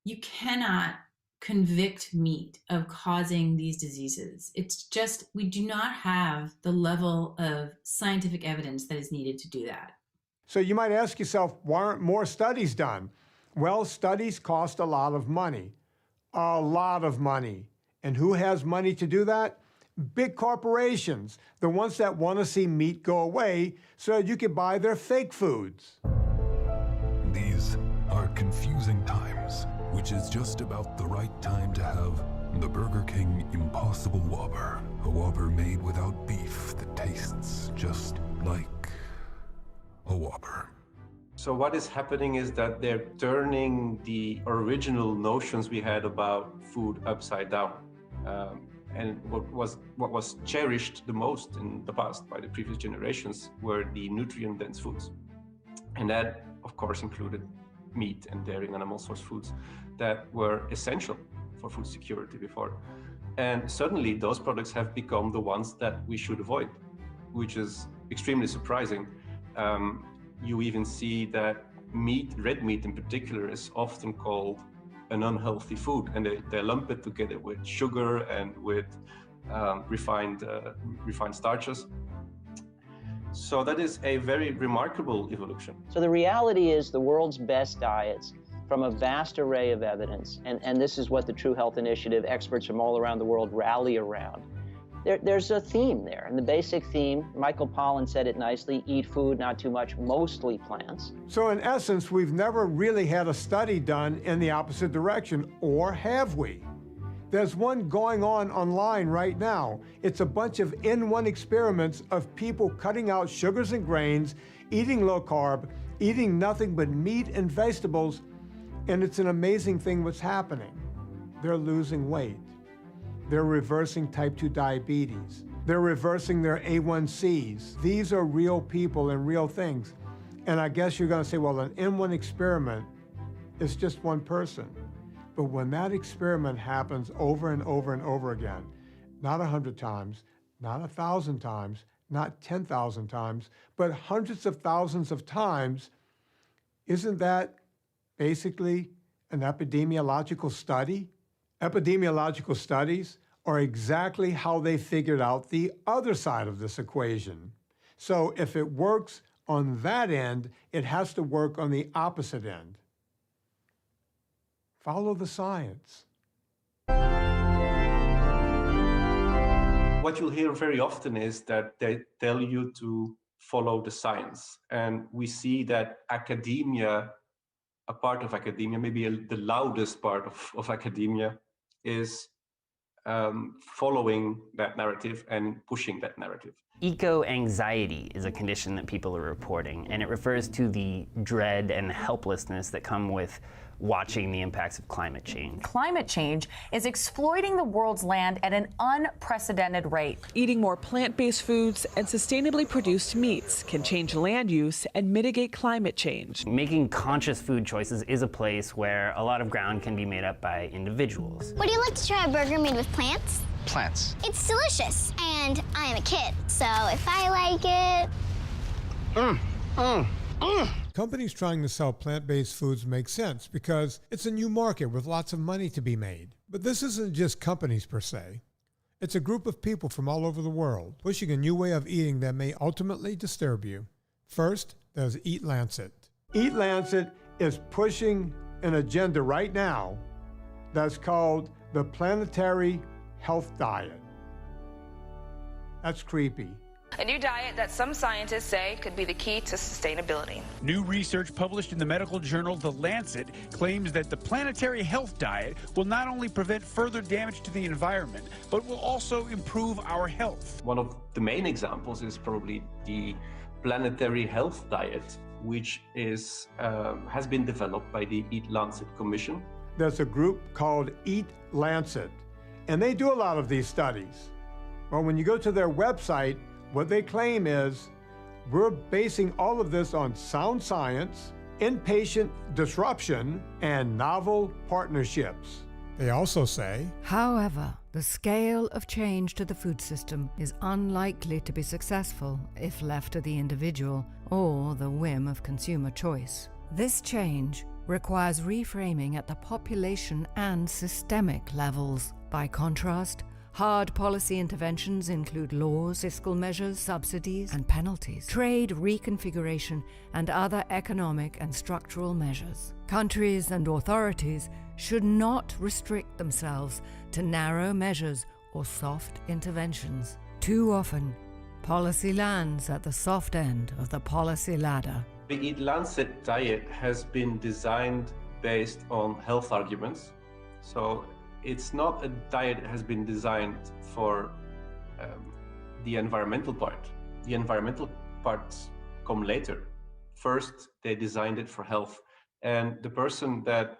you cannot convict meat of causing these diseases. It's just, we do not have the level of scientific evidence that is needed to do that. So you might ask yourself, why aren't more studies done? Well, studies cost a lot of money. A lot of money. And who has money to do that? Big corporations, the ones that want to see meat go away so that you can buy their fake foods. These are confusing times, which is just about the right time to have the Burger King Impossible Whopper. A Whopper made without beef that tastes just like a Whopper. So what is happening is that they're turning the original notions we had about food upside down. And what was cherished the most in the past by the previous generations were the nutrient-dense foods. And that, of course, included meat and dairy and animal source foods that were essential for food security before. And suddenly those products have become the ones that we should avoid, which is extremely surprising. You even see that meat, red meat in particular, is often called an unhealthy food, and they lump it together with sugar and with refined starches. So that is a very remarkable evolution. So the reality is the world's best diets from a vast array of evidence, and this is what the True Health Initiative, experts from all around the world rally around. There's a theme there, and the basic theme, Michael Pollan said it nicely, eat food, not too much, mostly plants. So in essence, we've never really had a study done in the opposite direction, or have we? There's one going on online right now. It's a bunch of in-one experiments of people cutting out sugars and grains, eating low carb, eating nothing but meat and vegetables, and it's an amazing thing what's happening. They're losing weight. They're reversing type 2 diabetes. They're reversing their A1Cs. These are real people and real things. And I guess you're going to say, well, an in-one experiment is just one person. But when that experiment happens over and over and over again, not 100 times, not 1,000 times, not 10,000 times, but hundreds of thousands of times, isn't that basically an epidemiological study? Epidemiological studies are exactly how they figured out the other side of this equation. So if it works on that end, it has to work on the opposite end. Follow the science. What you'll hear very often is that they tell you to follow the science. And we see that academia, a part of academia, maybe the loudest part of academia, is following that narrative and pushing that narrative. Eco-anxiety is a condition that people are reporting, and it refers to the dread and helplessness that come with watching the impacts of climate change. Climate change is exploiting the world's land at an unprecedented rate. Eating more plant-based foods and sustainably produced meats can change land use and mitigate climate change. Making conscious food choices is a place where a lot of ground can be made up by individuals. Would you like to try a burger made with plants? Plants. It's delicious, and I am a kid, so if I like it... Companies trying to sell plant-based foods make sense because it's a new market with lots of money to be made. But this isn't just companies per se. It's a group of people from all over the world pushing a new way of eating that may ultimately disturb you. First, there's Eat Lancet. Eat Lancet is pushing an agenda right now that's called the Planetary Health Diet. That's creepy. A new diet that some scientists say could be the key to sustainability. New research published in the medical journal The Lancet claims that the planetary health diet will not only prevent further damage to the environment, but will also improve our health. One of the main examples is probably the planetary health diet, which is has been developed by the Eat Lancet Commission. There's a group called Eat Lancet, and they do a lot of these studies. Well, when you go to their website, what they claim is, we're basing all of this on sound science, inpatient disruption, and novel partnerships. They also say, however, the scale of change to the food system is unlikely to be successful if left to the individual or the whim of consumer choice. This change requires reframing at the population and systemic levels. By contrast, hard policy interventions include laws, fiscal measures, subsidies, and penalties, trade reconfiguration, and other economic and structural measures. Countries and authorities should not restrict themselves to narrow measures or soft interventions. Too often, policy lands at the soft end of the policy ladder. The Eat Lancet diet has been designed based on health arguments. So it's not a diet that has been designed for the environmental part. The environmental parts come later. First, they designed it for health. And the person that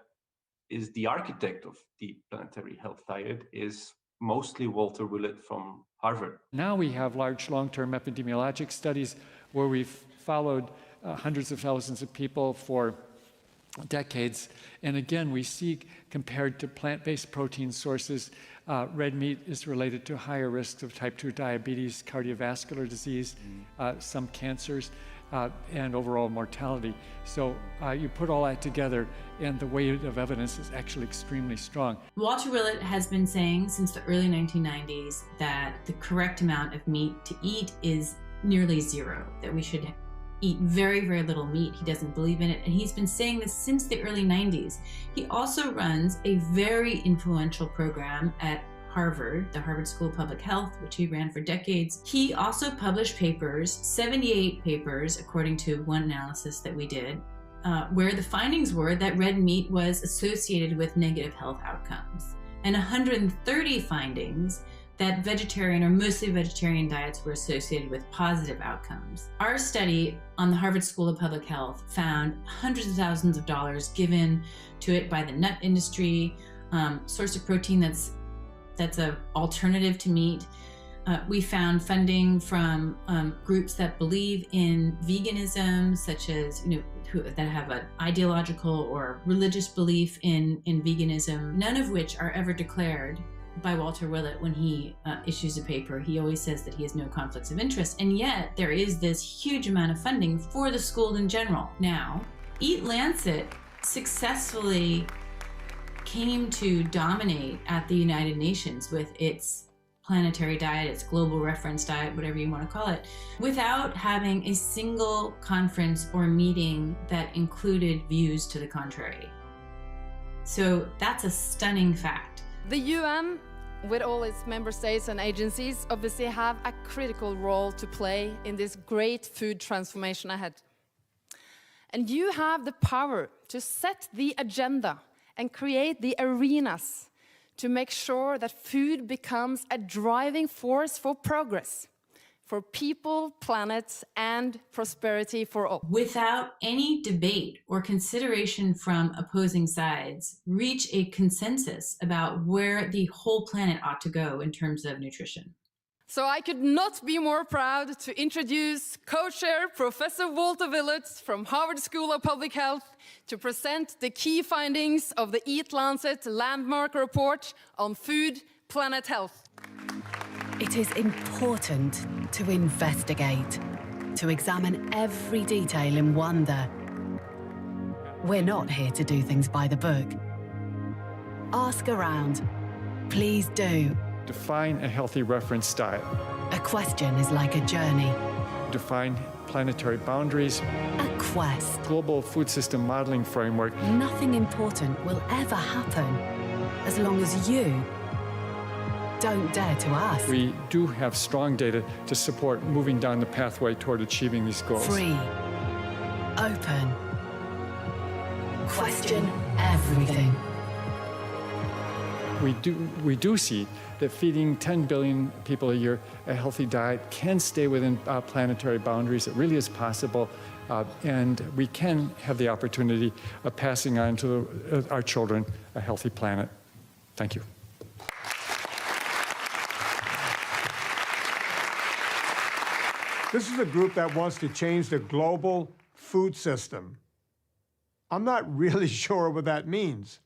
is the architect of the planetary health diet is mostly Walter Willett from Harvard. Now we have large long-term epidemiologic studies where we've followed hundreds of thousands of people for decades. And again, we see, compared to plant-based protein sources, red meat is related to higher risks of type 2 diabetes, cardiovascular disease, some cancers, and overall mortality. So you put all that together, and the weight of evidence is actually extremely strong. Walter Willett has been saying since the early 1990s that the correct amount of meat to eat is nearly zero, that we should eat very, very little meat. He doesn't believe in it, and he's been saying this since the early 90s. He also runs a very influential program at Harvard, the Harvard School of Public Health, which he ran for decades. He also published papers, 78 papers, according to one analysis that we did, where the findings were that red meat was associated with negative health outcomes, and 130 findings that vegetarian or mostly vegetarian diets were associated with positive outcomes. Our study on the Harvard School of Public Health found hundreds of thousands of dollars given to it by the nut industry, source of protein that's an alternative to meat. We found funding from groups that believe in veganism, such as that have an ideological or religious belief in veganism, none of which are ever declared by Walter Willett when he issues a paper. He always says that he has no conflicts of interest, and yet there is this huge amount of funding for the school in general. Now, Eat Lancet successfully came to dominate at the United Nations with its planetary diet, its global reference diet, whatever you want to call it, without having a single conference or meeting that included views to the contrary. So that's a stunning fact. The UN, with all its member states and agencies, obviously have a critical role to play in this great food transformation ahead. And you have the power to set the agenda and create the arenas to make sure that food becomes a driving force for progress, for people, planet, and prosperity for all. Without any debate or consideration from opposing sides, reach a consensus about where the whole planet ought to go in terms of nutrition. So I could not be more proud to introduce co-chair Professor Walter Willett from Harvard School of Public Health to present the key findings of the Eat Lancet landmark report on food, planet health. It is important to investigate, to examine every detail in wonder. We're not here to do things by the book. Ask around. Please do. Define a healthy reference diet. A question is like a journey. Define planetary boundaries. A quest. Global food system modeling framework. Nothing important will ever happen as long as you don't dare to ask. We do have strong data to support moving down the pathway toward achieving these goals. Free. Open. Question everything. We do see that feeding 10 billion people a year a healthy diet can stay within planetary boundaries. It really is possible, and we can have the opportunity of passing on to our children a healthy planet. Thank you. This is a group that wants to change the global food system. I'm not really sure what that means.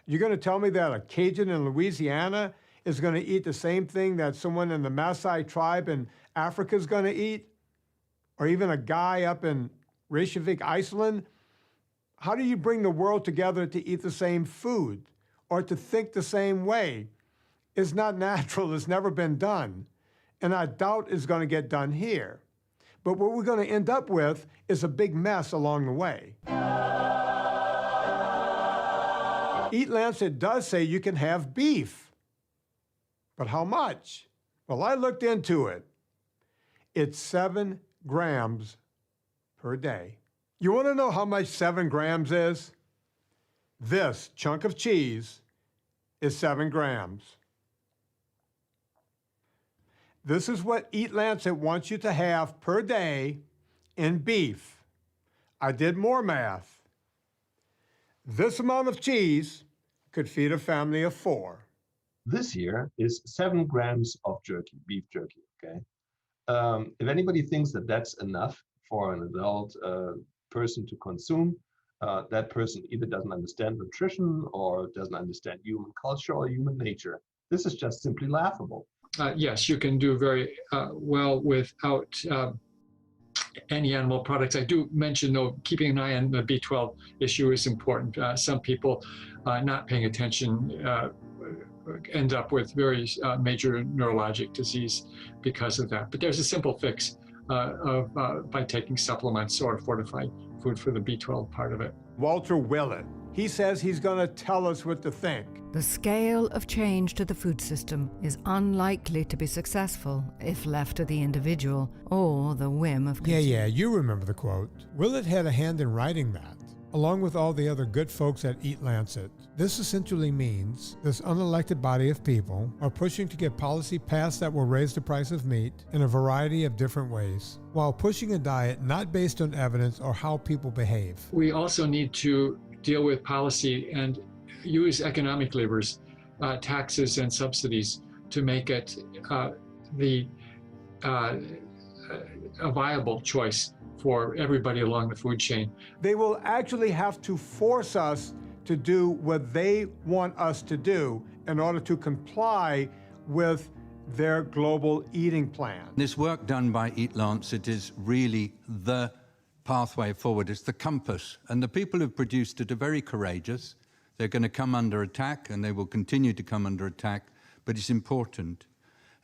You're going to tell me that a Cajun in Louisiana is going to eat the same thing that someone in the Maasai tribe in Africa is going to eat? Or even a guy up in Reykjavik, Iceland? How do you bring the world together to eat the same food or to think the same way? It's not natural. It's never been done. And I doubt it's going to get done here. But what we're going to end up with is a big mess along the way. Eat Lancet does say you can have beef. But how much? Well, I looked into it. It's 7 grams per day. You want to know how much 7 grams is? This chunk of cheese is 7 grams. This is what Eat Lancet wants you to have per day in beef. I did more math. This amount of cheese could feed a family of 4. This year is 7 grams of jerky, beef jerky, okay? If anybody thinks that that's enough for an adult person to consume, that person either doesn't understand nutrition or doesn't understand human culture or human nature. This is just simply laughable. Yes, you can do very well without any animal products. I do mention, though, keeping an eye on the B12 issue is important. Some people not paying attention end up with very major neurologic disease because of that. But there's a simple fix by taking supplements or fortified food for the B12 part of it. Walter Willett. He says he's going to tell us what to think. The scale of change to the food system is unlikely to be successful if left to the individual or the whim of consumers. Yeah, you remember the quote. Willett had a hand in writing that, along with all the other good folks at Eat Lancet. This essentially means this unelected body of people are pushing to get policy passed that will raise the price of meat in a variety of different ways, while pushing a diet not based on evidence or how people behave. We also need to deal with policy and use economic levers, taxes and subsidies, to make it a viable choice for everybody along the food chain. They will actually have to force us to do what they want us to do in order to comply with their global eating plan. This work done by Eat Lancet is really the pathway forward. It's the compass. And the people who've produced it are very courageous. They're going to come under attack, and they will continue to come under attack, but it's important.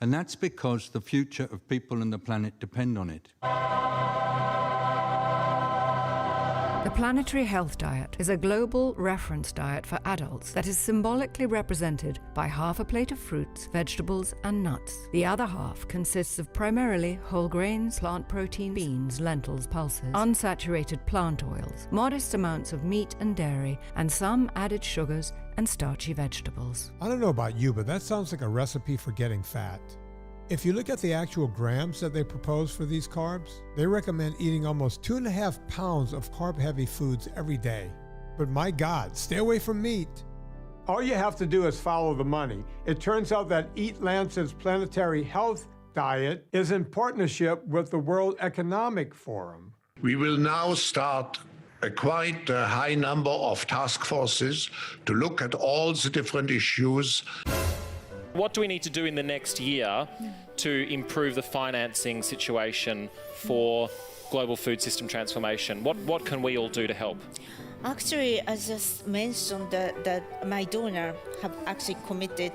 And that's because the future of people and the planet depend on it. The Planetary Health Diet is a global reference diet for adults that is symbolically represented by half a plate of fruits, vegetables, and nuts. The other half consists of primarily whole grains, plant proteins, beans, lentils, pulses, unsaturated plant oils, modest amounts of meat and dairy, and some added sugars and starchy vegetables. I don't know about you, but that sounds like a recipe for getting fat. If you look at the actual grams that they propose for these carbs, they recommend eating almost 2.5 pounds of carb-heavy foods every day. But my God, stay away from meat. All you have to do is follow the money. It turns out that Eat Lancet's Planetary Health Diet is in partnership with the World Economic Forum. We will now start a quite high number of task forces to look at all the different issues. What do we need to do in the next year to improve the financing situation for global food system transformation? What can we all do to help? Actually, I just mentioned that my donor have actually committed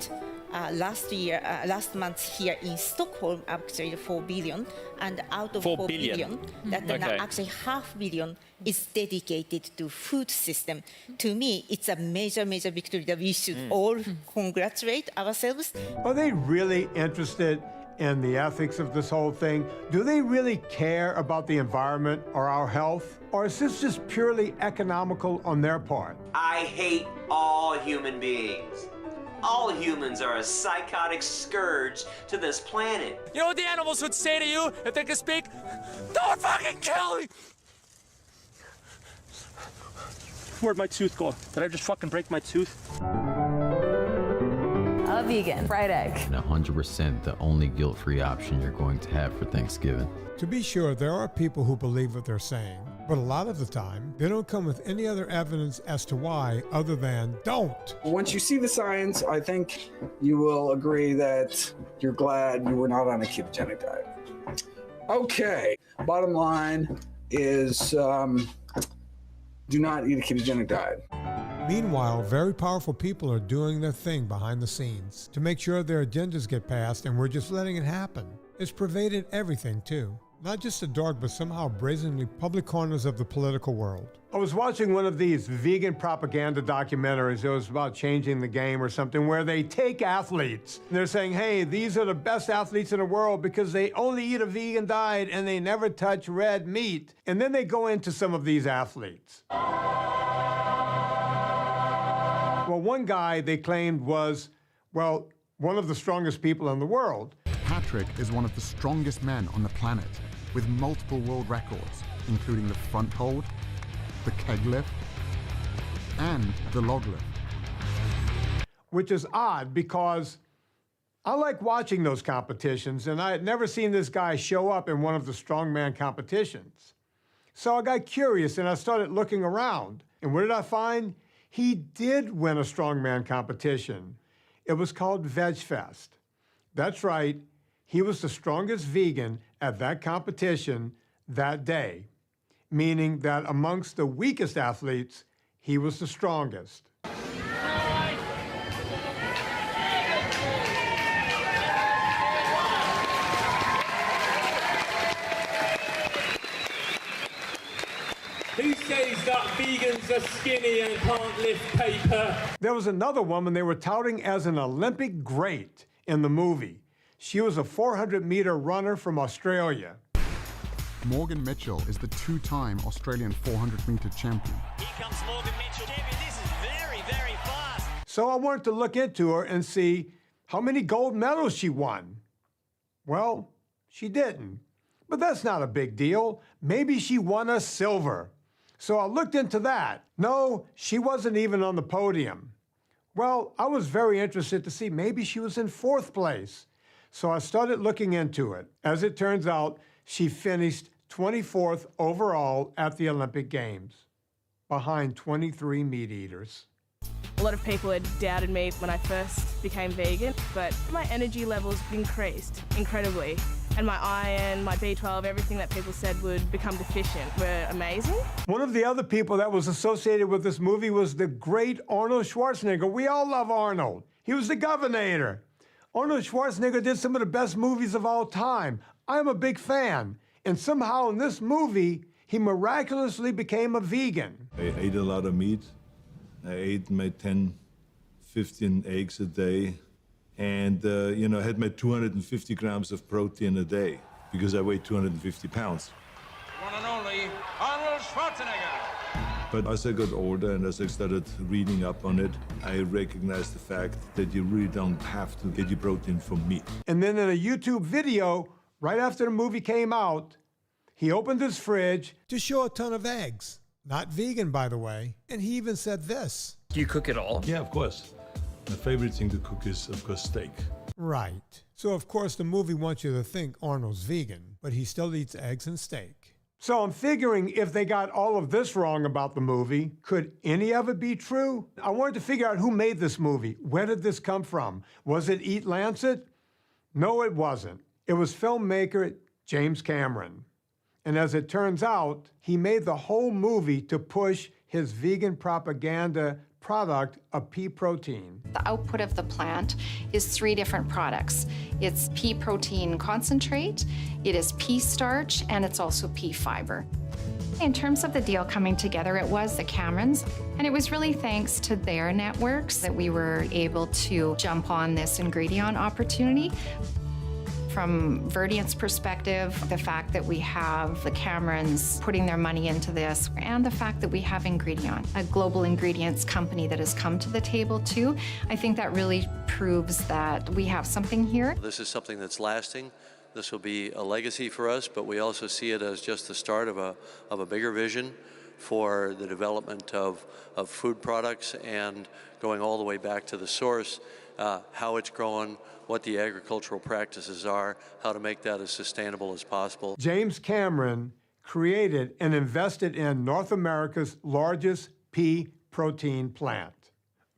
last month here in Stockholm, actually 4 billion, and out of 4 billion, that actually $500 million is dedicated to food system. To me, it's a major victory that we should all congratulate ourselves. Are they really interested in the ethics of this whole thing? Do they really care about the environment or our health? Or is this just purely economical on their part? I hate all human beings. All humans are a psychotic scourge to this planet. You know what the animals would say to you if they could speak? Don't fucking kill me! Where'd my tooth go? Did I just fucking break my tooth? A vegan fried egg. 100% the only guilt-free option you're going to have for Thanksgiving. To be sure, there are people who believe what they're saying, but a lot of the time, they don't come with any other evidence as to why other than don't. Once you see the science, I think you will agree that you're glad you were not on a ketogenic diet. Okay, bottom line is do not eat a ketogenic diet. Meanwhile, very powerful people are doing their thing behind the scenes to make sure their agendas get passed, and we're just letting it happen. It's pervaded everything, too. Not just the dark, but somehow brazenly public corners of the political world. I was watching one of these vegan propaganda documentaries. It was about changing the game or something, where they take athletes. And they're saying, hey, these are the best athletes in the world because they only eat a vegan diet and they never touch red meat. And then they go into some of these athletes. Well, one guy they claimed was, well, one of the strongest people in the world. Patrick is one of the strongest men on the planet, with multiple world records, including the front hold, the keg lift, and the log lift. Which is odd because I like watching those competitions, and I had never seen this guy show up in one of the strongman competitions. So I got curious and I started looking around. And what did I find? He did win a strongman competition. It was called Veg Fest. That's right. He was the strongest vegan at that competition that day, meaning that amongst the weakest athletes, he was the strongest. Who says that vegans are skinny and can't lift paper? There was another woman they were touting as an Olympic great in the movie. She was a 400-meter runner from Australia. Morgan Mitchell is the two-time Australian 400-meter champion. Here comes Morgan Mitchell. This is very, very fast. So I wanted to look into her and see how many gold medals she won. Well, she didn't. But that's not a big deal. Maybe she won a silver. So I looked into that. No, she wasn't even on the podium. Well, I was very interested to see maybe she was in 4th place. So I started looking into it. As it turns out, she finished 24th overall at the Olympic Games, behind 23 meat eaters. A lot of people had doubted me when I first became vegan, but my energy levels increased incredibly. And my iron, my B12, everything that people said would become deficient were amazing. One of the other people that was associated with this movie was the great Arnold Schwarzenegger. We all love Arnold. He was the Governor. Arnold Schwarzenegger did some of the best movies of all time. I'm a big fan. And somehow in this movie, he miraculously became a vegan. I ate a lot of meat. I ate my 10, 15 eggs a day. And, I had my 250 grams of protein a day because I weigh 250 pounds. One and only Arnold Schwarzenegger. But as I got older and as I started reading up on it, I recognized the fact that you really don't have to get your protein from meat. And then in a YouTube video, right after the movie came out, he opened his fridge to show a ton of eggs. Not vegan, by the way. And he even said this. Do you cook it all? Yeah, of course. My favorite thing to cook is, of course, steak. Right. So, of course, the movie wants you to think Arnold's vegan, but he still eats eggs and steak. So I'm figuring if they got all of this wrong about the movie, could any of it be true? I wanted to figure out who made this movie. Where did this come from? Was it Eat Lancet? No, it wasn't. It was filmmaker James Cameron. And as it turns out, he made the whole movie to push his vegan propaganda product of pea protein. The output of the plant is 3 different products. It's pea protein concentrate, it is pea starch, and it's also pea fiber. In terms of the deal coming together, it was the Camerons, and it was really thanks to their networks that we were able to jump on this ingredient opportunity. From Verdient's perspective, the fact that we have the Camerons putting their money into this, and the fact that we have Ingredient, a global ingredients company that has come to the table too, I think that really proves that we have something here. This is something that's lasting. This will be a legacy for us, but we also see it as just the start of a bigger vision for the development of food products and going all the way back to the source, how it's grown, what the agricultural practices are, how to make that as sustainable as possible. James Cameron created and invested in North America's largest pea protein plant,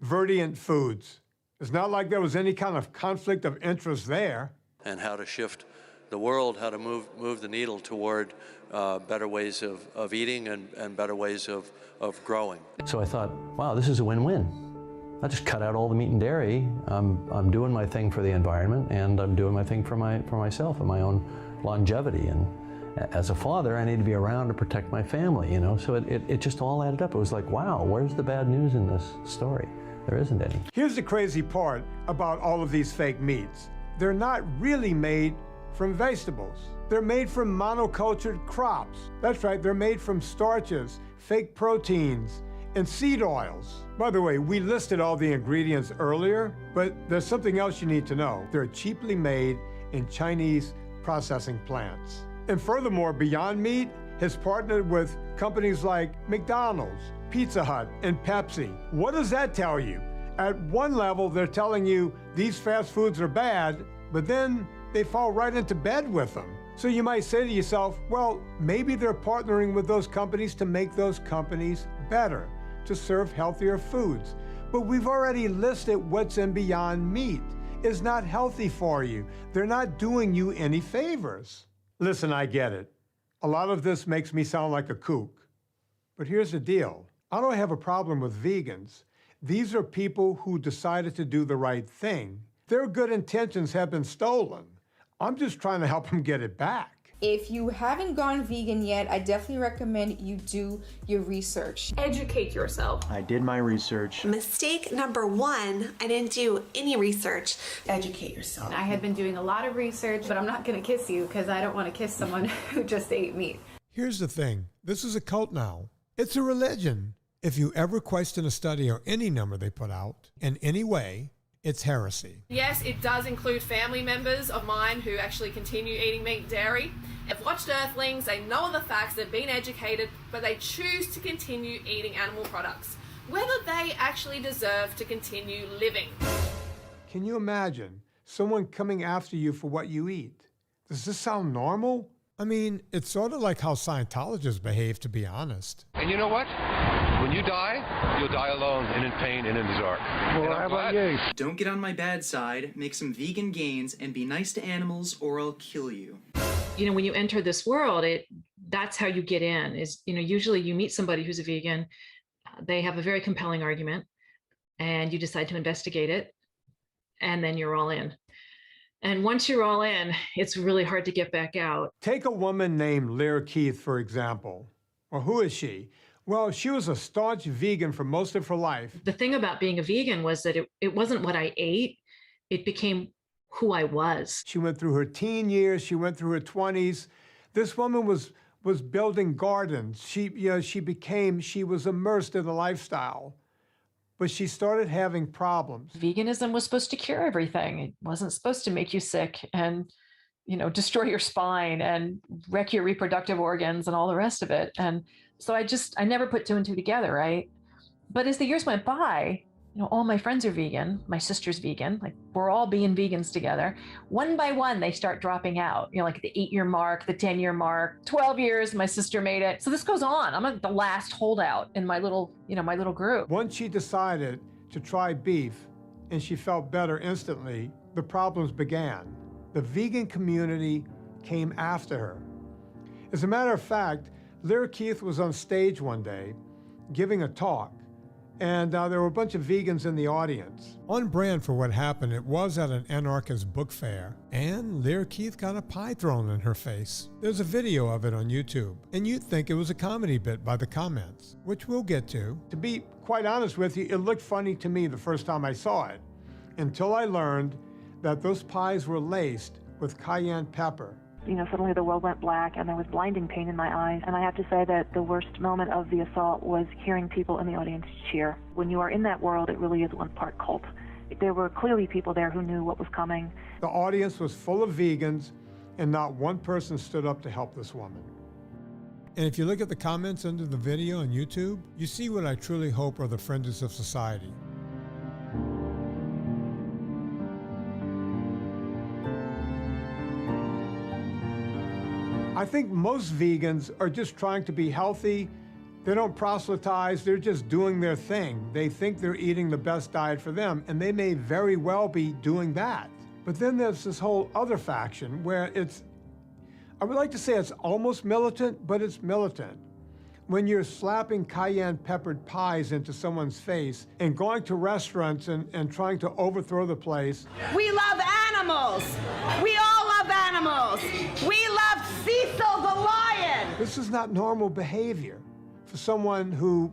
Verdient Foods. It's not like there was any kind of conflict of interest there. And how to shift the world, how to move the needle toward better ways of eating and better ways of growing. So I thought, wow, this is a win-win. I just cut out all the meat and dairy. I'm doing my thing for the environment, and I'm doing my thing for myself and my own longevity. And as a father, I need to be around to protect my family, So it just all added up. It was like, wow, where's the bad news in this story? There isn't any. Here's the crazy part about all of these fake meats. They're not really made from vegetables. They're made from monocultured crops. That's right, they're made from starches, fake proteins, and seed oils. By the way, we listed all the ingredients earlier, but there's something else you need to know. They're cheaply made in Chinese processing plants. And furthermore, Beyond Meat has partnered with companies like McDonald's, Pizza Hut, and Pepsi. What does that tell you? At one level, they're telling you these fast foods are bad, but then they fall right into bed with them. So you might say to yourself, well, maybe they're partnering with those companies to make those companies better, to serve healthier foods. But we've already listed what's in Beyond Meat. It's not healthy for you. They're not doing you any favors. Listen, I get it. A lot of this makes me sound like a kook. But here's the deal. I don't have a problem with vegans. These are people who decided to do the right thing. Their good intentions have been stolen. I'm just trying to help them get it back. If you haven't gone vegan yet, I definitely recommend you do your research. Educate yourself. I did my research. Mistake number 1, I didn't do any research. Educate yourself. I had been doing a lot of research, but I'm not going to kiss you because I don't want to kiss someone who just ate meat. Here's the thing. This is a cult now. It's a religion. If you ever question a study or any number they put out in any way, it's heresy. Yes, it does include family members of mine who actually continue eating meat and dairy. They've watched Earthlings, they know the facts, they've been educated, but they choose to continue eating animal products, whether they actually deserve to continue living. Can you imagine someone coming after you for what you eat? Does this sound normal? I mean, it's sort of like how Scientologists behave, to be honest. And you know what? When you die, you'll die alone and in pain and in the dark. Well, how about you? Don't get on my bad side, make some vegan gains, and be nice to animals or I'll kill you. You know, when you enter this world, that's how you get in is, you know, usually you meet somebody who's a vegan, they have a very compelling argument and you decide to investigate it and then you're all in. And once you're all in, it's really hard to get back out. Take a woman named Lear Keith, for example. Well, who is she? Well, she was a staunch vegan for most of her life. The thing about being a vegan was that it wasn't what I ate, it became who I was. She went through her teen years, she went through her 20s. This woman was building gardens. She was immersed in the lifestyle. But she started having problems. Veganism was supposed to cure everything. It wasn't supposed to make you sick and, you know, destroy your spine and wreck your reproductive organs and all the rest of it. And so I never put two and two together, right? But as the years went by, you know, all my friends are vegan. My sister's vegan. Like, we're all being vegans together. One by one, they start dropping out. You know, like the 8-year mark, the 10-year mark, 12 years, my sister made it. So this goes on. I'm like the last holdout in my little group. Once she decided to try beef and she felt better instantly, the problems began. The vegan community came after her. As a matter of fact, Lear Keith was on stage one day giving a talk. And there were a bunch of vegans in the audience. On brand for what happened, it was at an anarchist book fair, and Lear Keith got a pie thrown in her face. There's a video of it on YouTube, and you'd think it was a comedy bit by the comments, which we'll get to. To be quite honest with you, it looked funny to me the first time I saw it, until I learned that those pies were laced with cayenne pepper. You know, suddenly the world went black and there was blinding pain in my eyes. And I have to say that the worst moment of the assault was hearing people in the audience cheer. When you are in that world, it really is one part cult. There were clearly people there who knew what was coming. The audience was full of vegans and not one person stood up to help this woman. And if you look at the comments under the video on YouTube, you see what I truly hope are the fringes of society. I think most vegans are just trying to be healthy. They don't proselytize, they're just doing their thing. They think they're eating the best diet for them, and they may very well be doing that. But then there's this whole other faction where I would like to say it's almost militant, but it's militant. When you're slapping cayenne peppered pies into someone's face and going to restaurants and trying to overthrow the place. We love animals. We all love animals. We love Cecil the lion. This is not normal behavior for someone who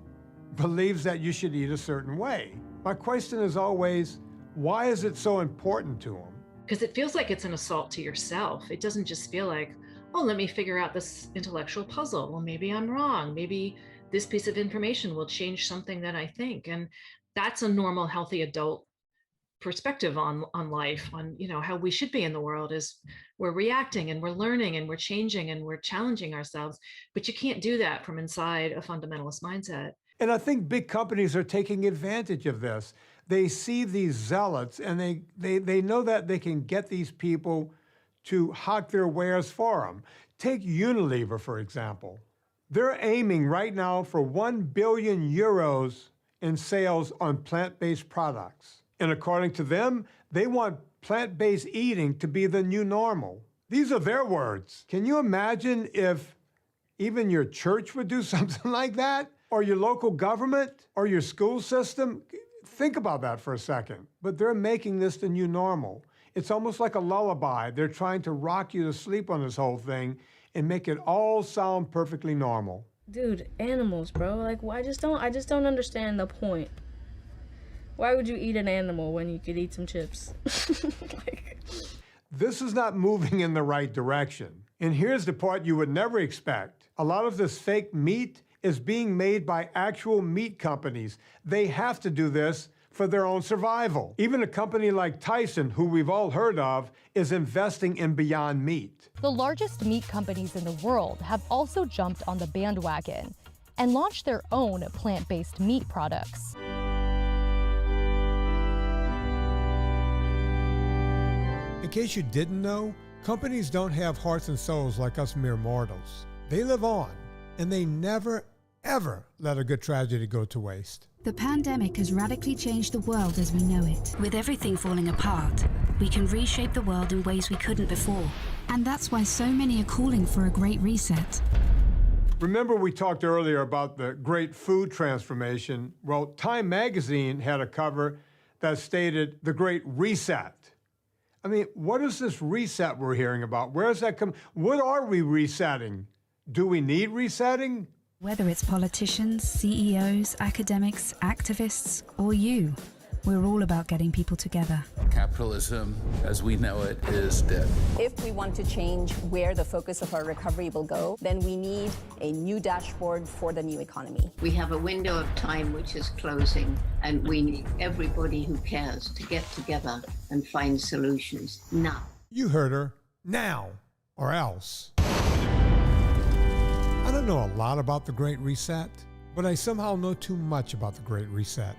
believes that you should eat a certain way. My question is always, why is it so important to them? Because it feels like it's an assault to yourself. It doesn't just feel like, oh, let me figure out this intellectual puzzle. Well, maybe I'm wrong. Maybe this piece of information will change something that I think. And that's a normal, healthy adult perspective on life, on, you know, how we should be in the world is we're reacting and we're learning and we're changing and we're challenging ourselves. But you can't do that from inside a fundamentalist mindset. And I think big companies are taking advantage of this. They see these zealots and they know that they can get these people to hawk their wares for them. Take Unilever, for example. They're aiming right now for 1 billion euros in sales on plant-based products. And according to them, they want plant-based eating to be the new normal. These are their words. Can you imagine if even your church would do something like that? Or your local government? Or your school system? Think about that for a second. But they're making this the new normal. It's almost like a lullaby. They're trying to rock you to sleep on this whole thing and make it all sound perfectly normal. Dude, animals, bro. Like, I just don't understand the point. Why would you eat an animal when you could eat some chips? This is not moving in the right direction. And here's the part you would never expect. A lot of this fake meat is being made by actual meat companies. They have to do this for their own survival. Even a company like Tyson, who we've all heard of, is investing in Beyond Meat. The largest meat companies in the world have also jumped on the bandwagon and launched their own plant-based meat products. In case you didn't know, Companies don't have hearts and souls like us mere mortals. They live on, and they never, ever let a good tragedy go to waste. The pandemic has radically changed the world as we know it. With everything falling apart, we can reshape the world in ways we couldn't before. And that's why so many are calling for a great reset. Remember we talked earlier about the great food transformation? Well, Time magazine had a cover that stated the Great Reset. I mean, what is this reset we're hearing about? Where does that come? What are we resetting? Do we need resetting? Whether it's politicians, CEOs, academics, activists, or you, we're all about getting people together. Capitalism, as we know it, is dead. If we want to change where the focus of our recovery will go, then we need a new dashboard for the new economy. We have a window of time which is closing, and we need everybody who cares to get together and find solutions now. You heard her. Now or else. I don't know a lot about the Great Reset, but I somehow know too much about the Great Reset.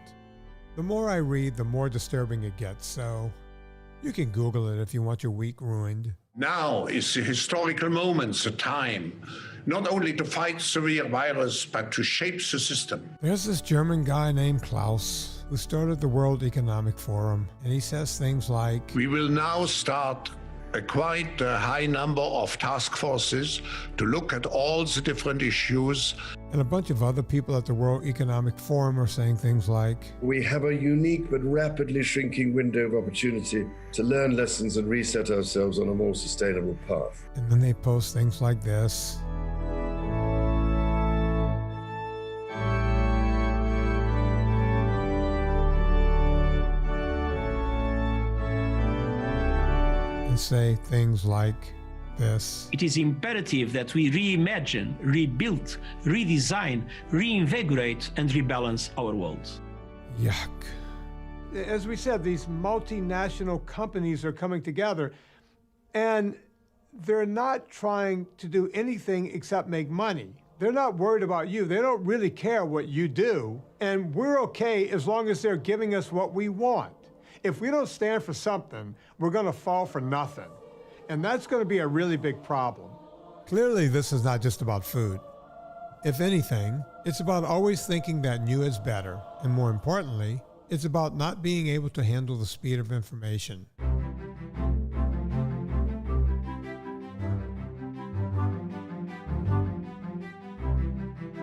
The more I read, the more disturbing it gets, so you can Google it if you want your week ruined. Now is the historical moment, the time, not only to fight severe virus, but to shape the system. There's this German guy named Klaus who started the World Economic Forum, and he says things like, We will now start a quite high number of task forces to look at all the different issues. And a bunch of other people at the World Economic Forum are saying things like, We have a unique but rapidly shrinking window of opportunity to learn lessons and reset ourselves on a more sustainable path. And then they post things like this. And say things like this. It is imperative that we reimagine, rebuild, redesign, reinvigorate, and rebalance our world. Yuck. As we said, these multinational companies are coming together, and they're not trying to do anything except make money. They're not worried about you. They don't really care what you do, and we're okay as long as they're giving us what we want. If we don't stand for something, we're going to fall for nothing. And that's going to be a really big problem. Clearly, this is not just about food. If anything, it's about always thinking that new is better. And more importantly, it's about not being able to handle the speed of information.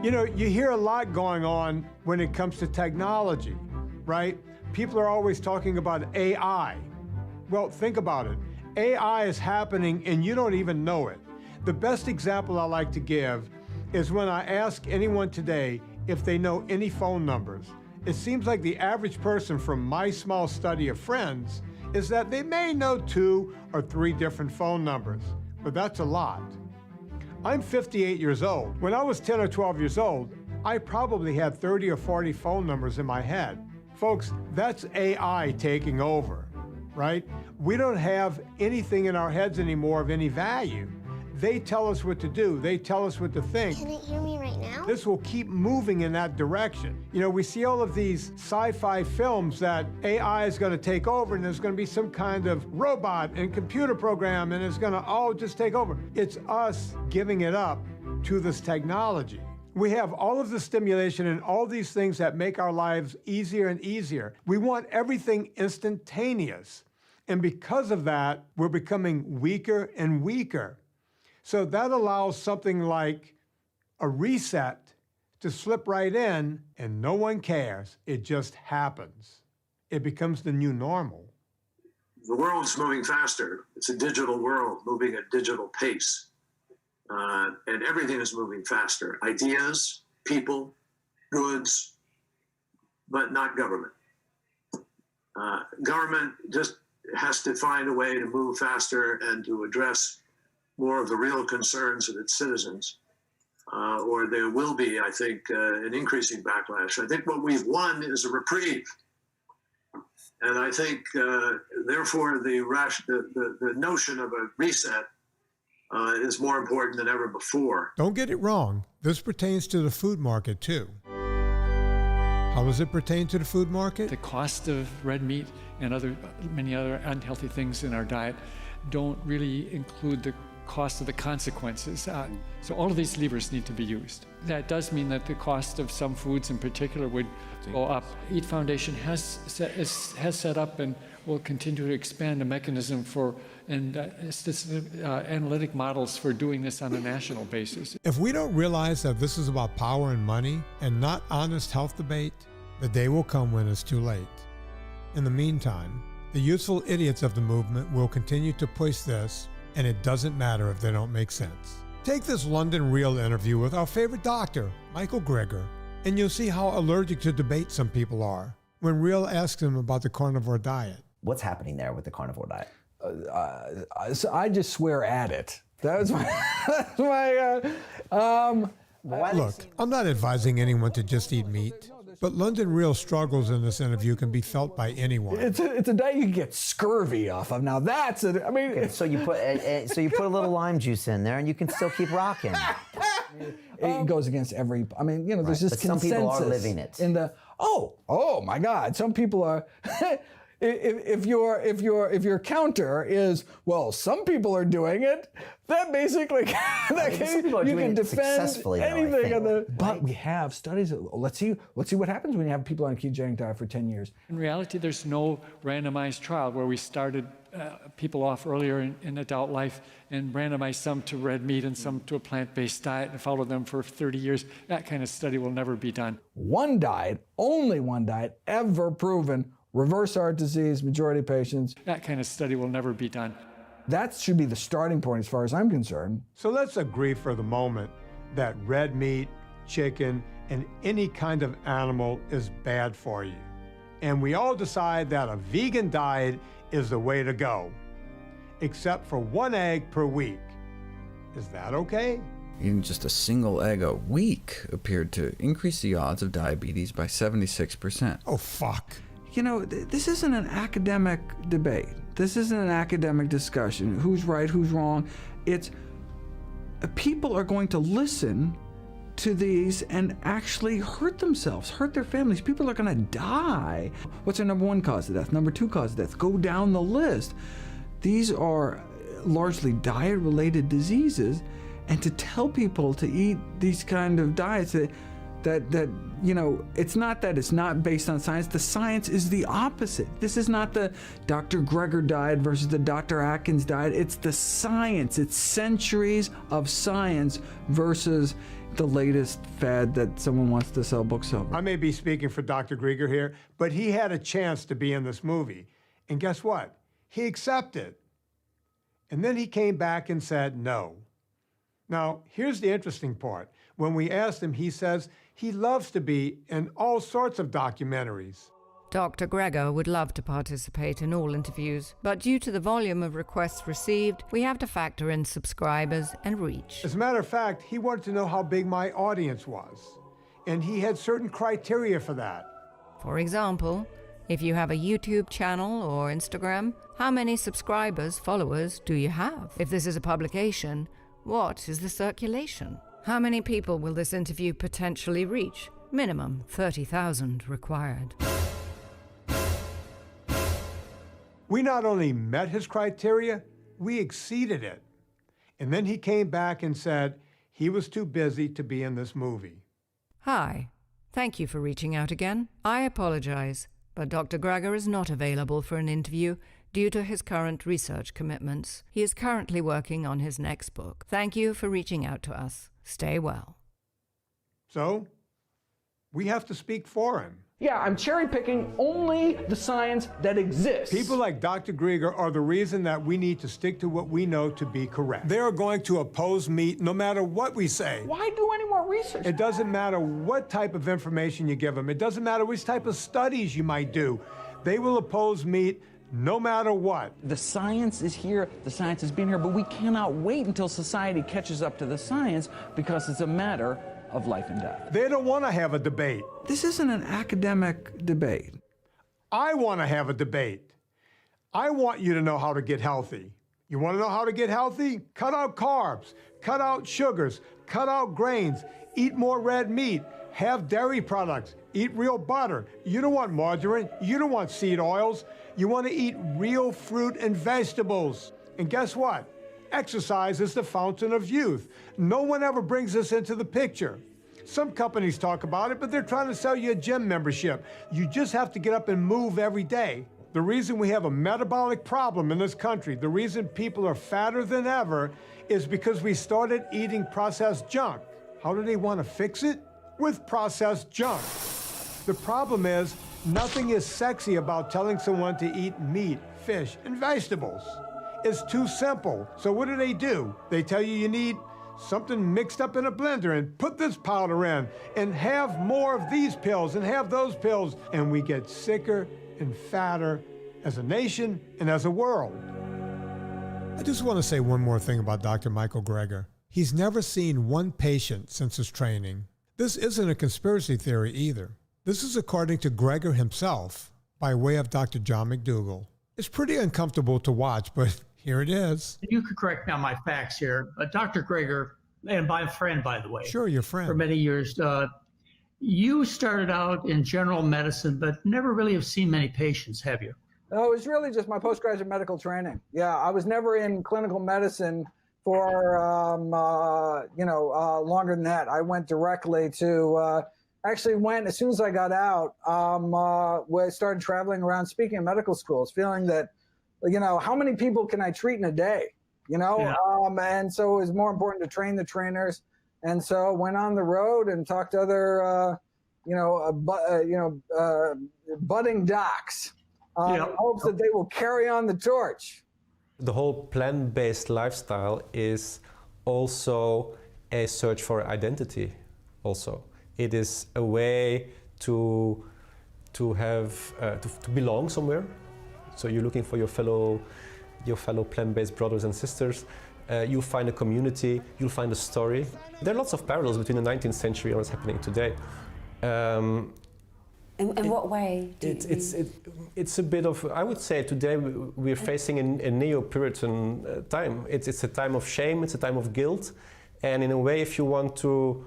You know, you hear a lot going on when it comes to technology, right? People are always talking about AI. Well, think about it. AI is happening and you don't even know it. The best example I like to give is when I ask anyone today if they know any phone numbers. It seems like the average person from my small study of friends is that they may know 2 or 3 different phone numbers, but that's a lot. I'm 58 years old. When I was 10 or 12 years old, I probably had 30 or 40 phone numbers in my head. Folks, that's AI taking over, right? We don't have anything in our heads anymore of any value. They tell us what to do. They tell us what to think. Can it hear me right now? This will keep moving in that direction. You know, we see all of these sci-fi films that AI is going to take over and there's going to be some kind of robot and computer program and it's going to all just take over. It's us giving it up to this technology. We have all of the stimulation and all these things that make our lives easier and easier. We want everything instantaneous. And because of that, we're becoming weaker and weaker. So that allows something like a reset to slip right in and no one cares. It just happens. It becomes the new normal. The world's moving faster. It's a digital world moving at digital pace. And everything is moving faster. Ideas, people, goods, but not government. Government just has to find a way to move faster and to address more of the real concerns of its citizens. Or there will be, I think, an increasing backlash. I think what we've won is a reprieve. And I think, therefore, the notion of a reset is more important than ever before. Don't get it wrong. This pertains to the food market, too. How does it pertain to the food market? The cost of red meat and many other unhealthy things in our diet don't really include the cost of the consequences. So all of these levers need to be used. That does mean that the cost of some foods in particular would go up. Eat Foundation has set up and will continue to expand a mechanism for analytic models for doing this on a national basis. If we don't realize that this is about power and money and not honest health debate, the day will come when it's too late. In the meantime, the useful idiots of the movement will continue to push this, and it doesn't matter if they don't make sense. Take this London Real interview with our favorite doctor, Michael Greger, and you'll see how allergic to debate some people are when Real asks him about the carnivore diet. What's happening there with the carnivore diet? So I just swear at it. That's my. Look, I'm not advising anyone to just eat meat, but London Real struggles in this interview can be felt by anyone. It's a diet you can get scurvy off of. Now that's it. I mean, okay, so you put a little lime juice in there, and you can still keep rocking. It goes against every. I mean, you know, there's this consensus. Some people are living it. In the oh my God, some people are. If your counter is, well, some people are doing it, that basically you can defend anything. But we have studies. Let's see what happens when you have people on a ketogenic diet for 10 years. In reality, there's no randomized trial where we started people off earlier in adult life and randomized some to red meat and some to a plant-based diet and followed them for 30 years. That kind of study will never be done. One diet, only one diet, ever proven. Reverse heart disease, majority of patients. That kind of study will never be done. That should be the starting point as far as I'm concerned. So let's agree for the moment that red meat, chicken, and any kind of animal is bad for you. And we all decide that a vegan diet is the way to go, except for 1 egg per week. Is that okay? Eating just a single egg a week appeared to increase the odds of diabetes by 76%. Oh, fuck. You know, this isn't an academic debate. This isn't an academic discussion. Who's right, who's wrong. It's people are going to listen to these and actually hurt themselves, hurt their families. People are going to die. What's their number 1 cause of death? Number 2 cause of death? Go down the list. These are largely diet-related diseases, and to tell people to eat these kind of diets that you know, it's not that it's not based on science. The science is the opposite. This is not the Dr. Greger diet versus the Dr. Atkins diet. It's the science. It's centuries of science versus the latest fad that someone wants to sell books over. I may be speaking for Dr. Greger here, but he had a chance to be in this movie. And guess what? He accepted. And then he came back and said no. Now, here's the interesting part. When we asked him, he says he loves to be in all sorts of documentaries. Dr. Greger would love to participate in all interviews, but due to the volume of requests received, we have to factor in subscribers and reach. As a matter of fact, he wanted to know how big my audience was, and he had certain criteria for that. For example, if you have a YouTube channel or Instagram, how many subscribers, followers do you have? If this is a publication, what is the circulation? How many people will this interview potentially reach? Minimum 30,000 required. We not only met his criteria, we exceeded it. And then he came back and said he was too busy to be in this movie. Hi, thank you for reaching out again. I apologize, but Dr. Greger is not available for an interview due to his current research commitments. He is currently working on his next book. Thank you for reaching out to us. Stay well. So, we have to speak for him. Yeah, I'm cherry picking only the science that exists. People like Dr. Greger are the reason that we need to stick to what we know to be correct. They are going to oppose meat no matter what we say. Why do any more research? It doesn't matter what type of information you give them. It doesn't matter which type of studies you might do. They will oppose meat no matter what. The science is here, the science has been here, but we cannot wait until society catches up to the science because it's a matter of life and death. They don't want to have a debate. This isn't an academic debate. I want to have a debate. I want you to know how to get healthy. You want to know how to get healthy? Cut out carbs, cut out sugars, cut out grains, eat more red meat, have dairy products, eat real butter. You don't want margarine, you don't want seed oils. You want to eat real fruit and vegetables. And guess what? Exercise is the fountain of youth. No one ever brings this into the picture. Some companies talk about it, but they're trying to sell you a gym membership. You just have to get up and move every day. The reason we have a metabolic problem in this country, the reason people are fatter than ever, is because we started eating processed junk. How do they want to fix it? With processed junk. The problem is, nothing is sexy about telling someone to eat meat, fish, and vegetables. It's too simple. So what do? They tell you need something mixed up in a blender and put this powder in and have more of these pills and have those pills. And we get sicker and fatter as a nation and as a world. I just want to say one more thing about Dr. Michael Greger. He's never seen one patient since his training. This isn't a conspiracy theory either. This is according to Greger himself by way of Dr. John McDougall. It's pretty uncomfortable to watch, but here it is. You could correct me on my facts here. Dr. Greger, and my friend, by the way. Sure, your friend. For many years. You started out in general medicine, but never really have seen many patients, have you? No, it was really just my postgraduate medical training. Yeah, I was never in clinical medicine for, longer than that. I went directly to, as soon as I got out, I started traveling around speaking at medical schools, feeling that, how many people can I treat in a day? Yeah. And so it was more important to train the trainers. And so went on the road and talked to other, budding docs in hopes that they will carry on the torch. The whole plant-based lifestyle is also a search for identity also. It is a way to belong somewhere. So you're looking for your fellow plant-based brothers and sisters. You'll find a community, you'll find a story. There are lots of parallels between the 19th century and what's happening today. In what way? It's a bit of, I would say today we're facing a neo-Puritan time. It's a time of shame, it's a time of guilt. And in a way, if you want to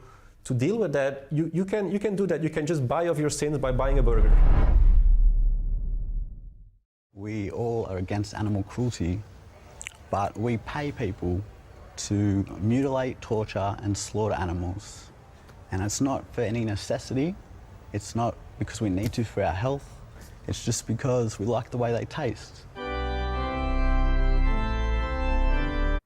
deal with that, you can do that. You can just buy off your sins by buying a burger. We all are against animal cruelty, but we pay people to mutilate, torture, and slaughter animals. And it's not for any necessity. It's not because we need to for our health. It's just because we like the way they taste.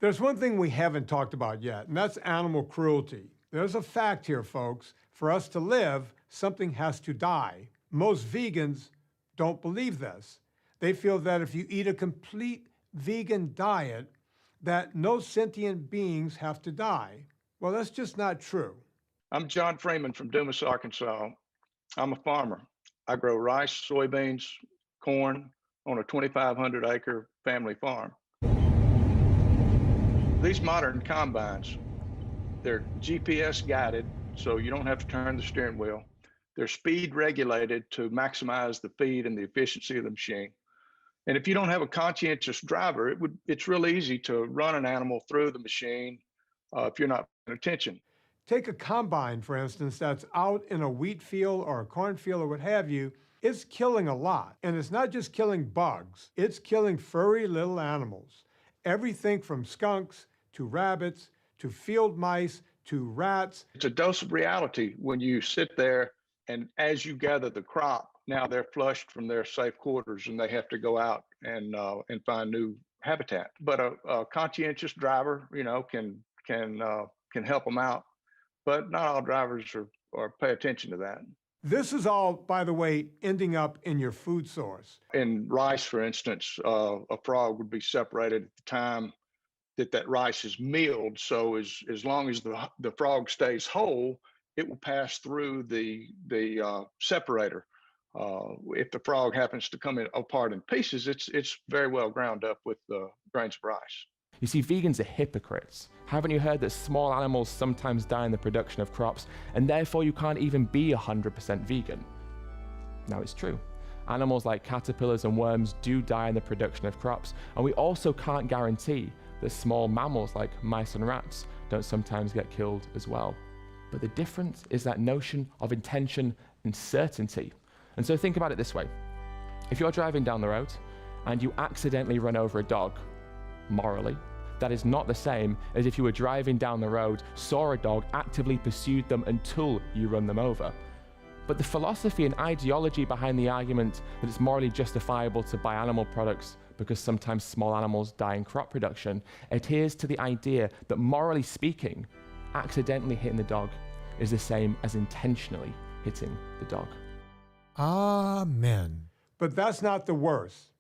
There's one thing we haven't talked about yet, and that's animal cruelty. There's a fact here, folks. For us to live, something has to die. Most vegans don't believe this. They feel that if you eat a complete vegan diet, that no sentient beings have to die. Well, that's just not true. I'm John Freeman from Dumas, Arkansas. I'm a farmer. I grow rice, soybeans, corn on a 2,500-acre family farm. These modern combines, they're GPS guided, so you don't have to turn the steering wheel. They're speed regulated to maximize the feed and the efficiency of the machine. And if you don't have a conscientious driver, it's real easy to run an animal through the machine if you're not paying attention. Take a combine, for instance, that's out in a wheat field or a cornfield or what have you. It's killing a lot. And it's not just killing bugs. It's killing furry little animals. Everything from skunks to rabbits to field mice to rats. It's a dose of reality when you sit there and as you gather the crop, now they're flushed from their safe quarters and they have to go out and find new habitat. But a conscientious driver, can help them out. But not all drivers are pay attention to that. This is all, by the way, ending up in your food source. In rice, for instance, a frog would be separated at the time that rice is milled. So as long as the frog stays whole, it will pass through the separator. If the frog happens to come apart in pieces, it's very well ground up with the grains of rice. You see, vegans are hypocrites. Haven't you heard that small animals sometimes die in the production of crops, and therefore you can't even be 100% vegan? Now, it's true. Animals like caterpillars and worms do die in the production of crops, and we also can't guarantee that small mammals like mice and rats don't sometimes get killed as well. But the difference is that notion of intention and certainty. And so think about it this way. If you're driving down the road and you accidentally run over a dog, morally. That is not the same as if you were driving down the road, saw a dog, actively pursued them until you run them over. But the philosophy and ideology behind the argument that it's morally justifiable to buy animal products because sometimes small animals die in crop production adheres to the idea that, morally speaking, accidentally hitting the dog is the same as intentionally hitting the dog. Amen. But that's not the worst.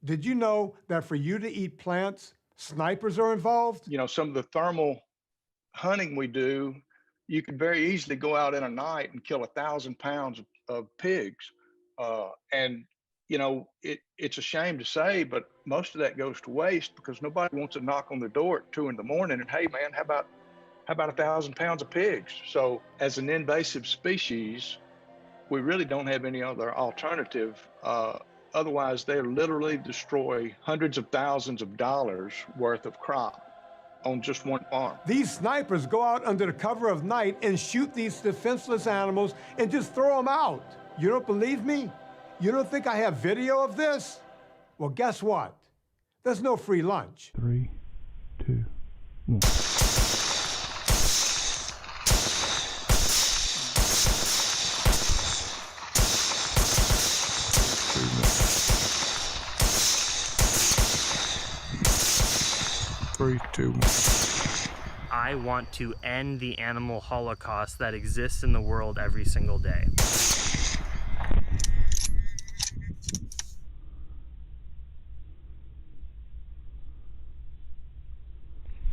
Did you know that for you to eat plants, snipers are involved? You know, some of the thermal hunting we do, you could very easily go out in a night and kill 1,000 pounds of pigs. And, you know, it's a shame to say, but most of that goes to waste because nobody wants to knock on the door at 2 in the morning and, hey, man, how about 1,000 pounds of pigs? So as an invasive species, we really don't have any other alternative. Otherwise, they literally destroy hundreds of thousands of dollars worth of crop on just one farm. These snipers go out under the cover of night and shoot these defenseless animals and just throw them out. You don't believe me? You don't think I have video of this? Well, guess what? There's no free lunch. 3, 2, 1. I want to end the animal holocaust that exists in the world every single day.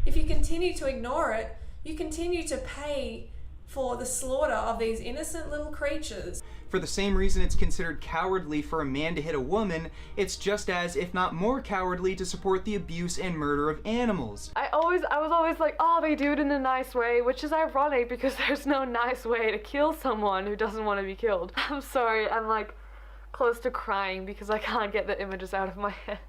If you continue to ignore it, you continue to pay for the slaughter of these innocent little creatures. For the same reason it's considered cowardly for a man to hit a woman, it's just as, if not more cowardly, to support the abuse and murder of animals. I was always like, oh, they do it in a nice way, which is ironic because there's no nice way to kill someone who doesn't want to be killed. I'm sorry, I'm like close to crying because I can't get the images out of my head.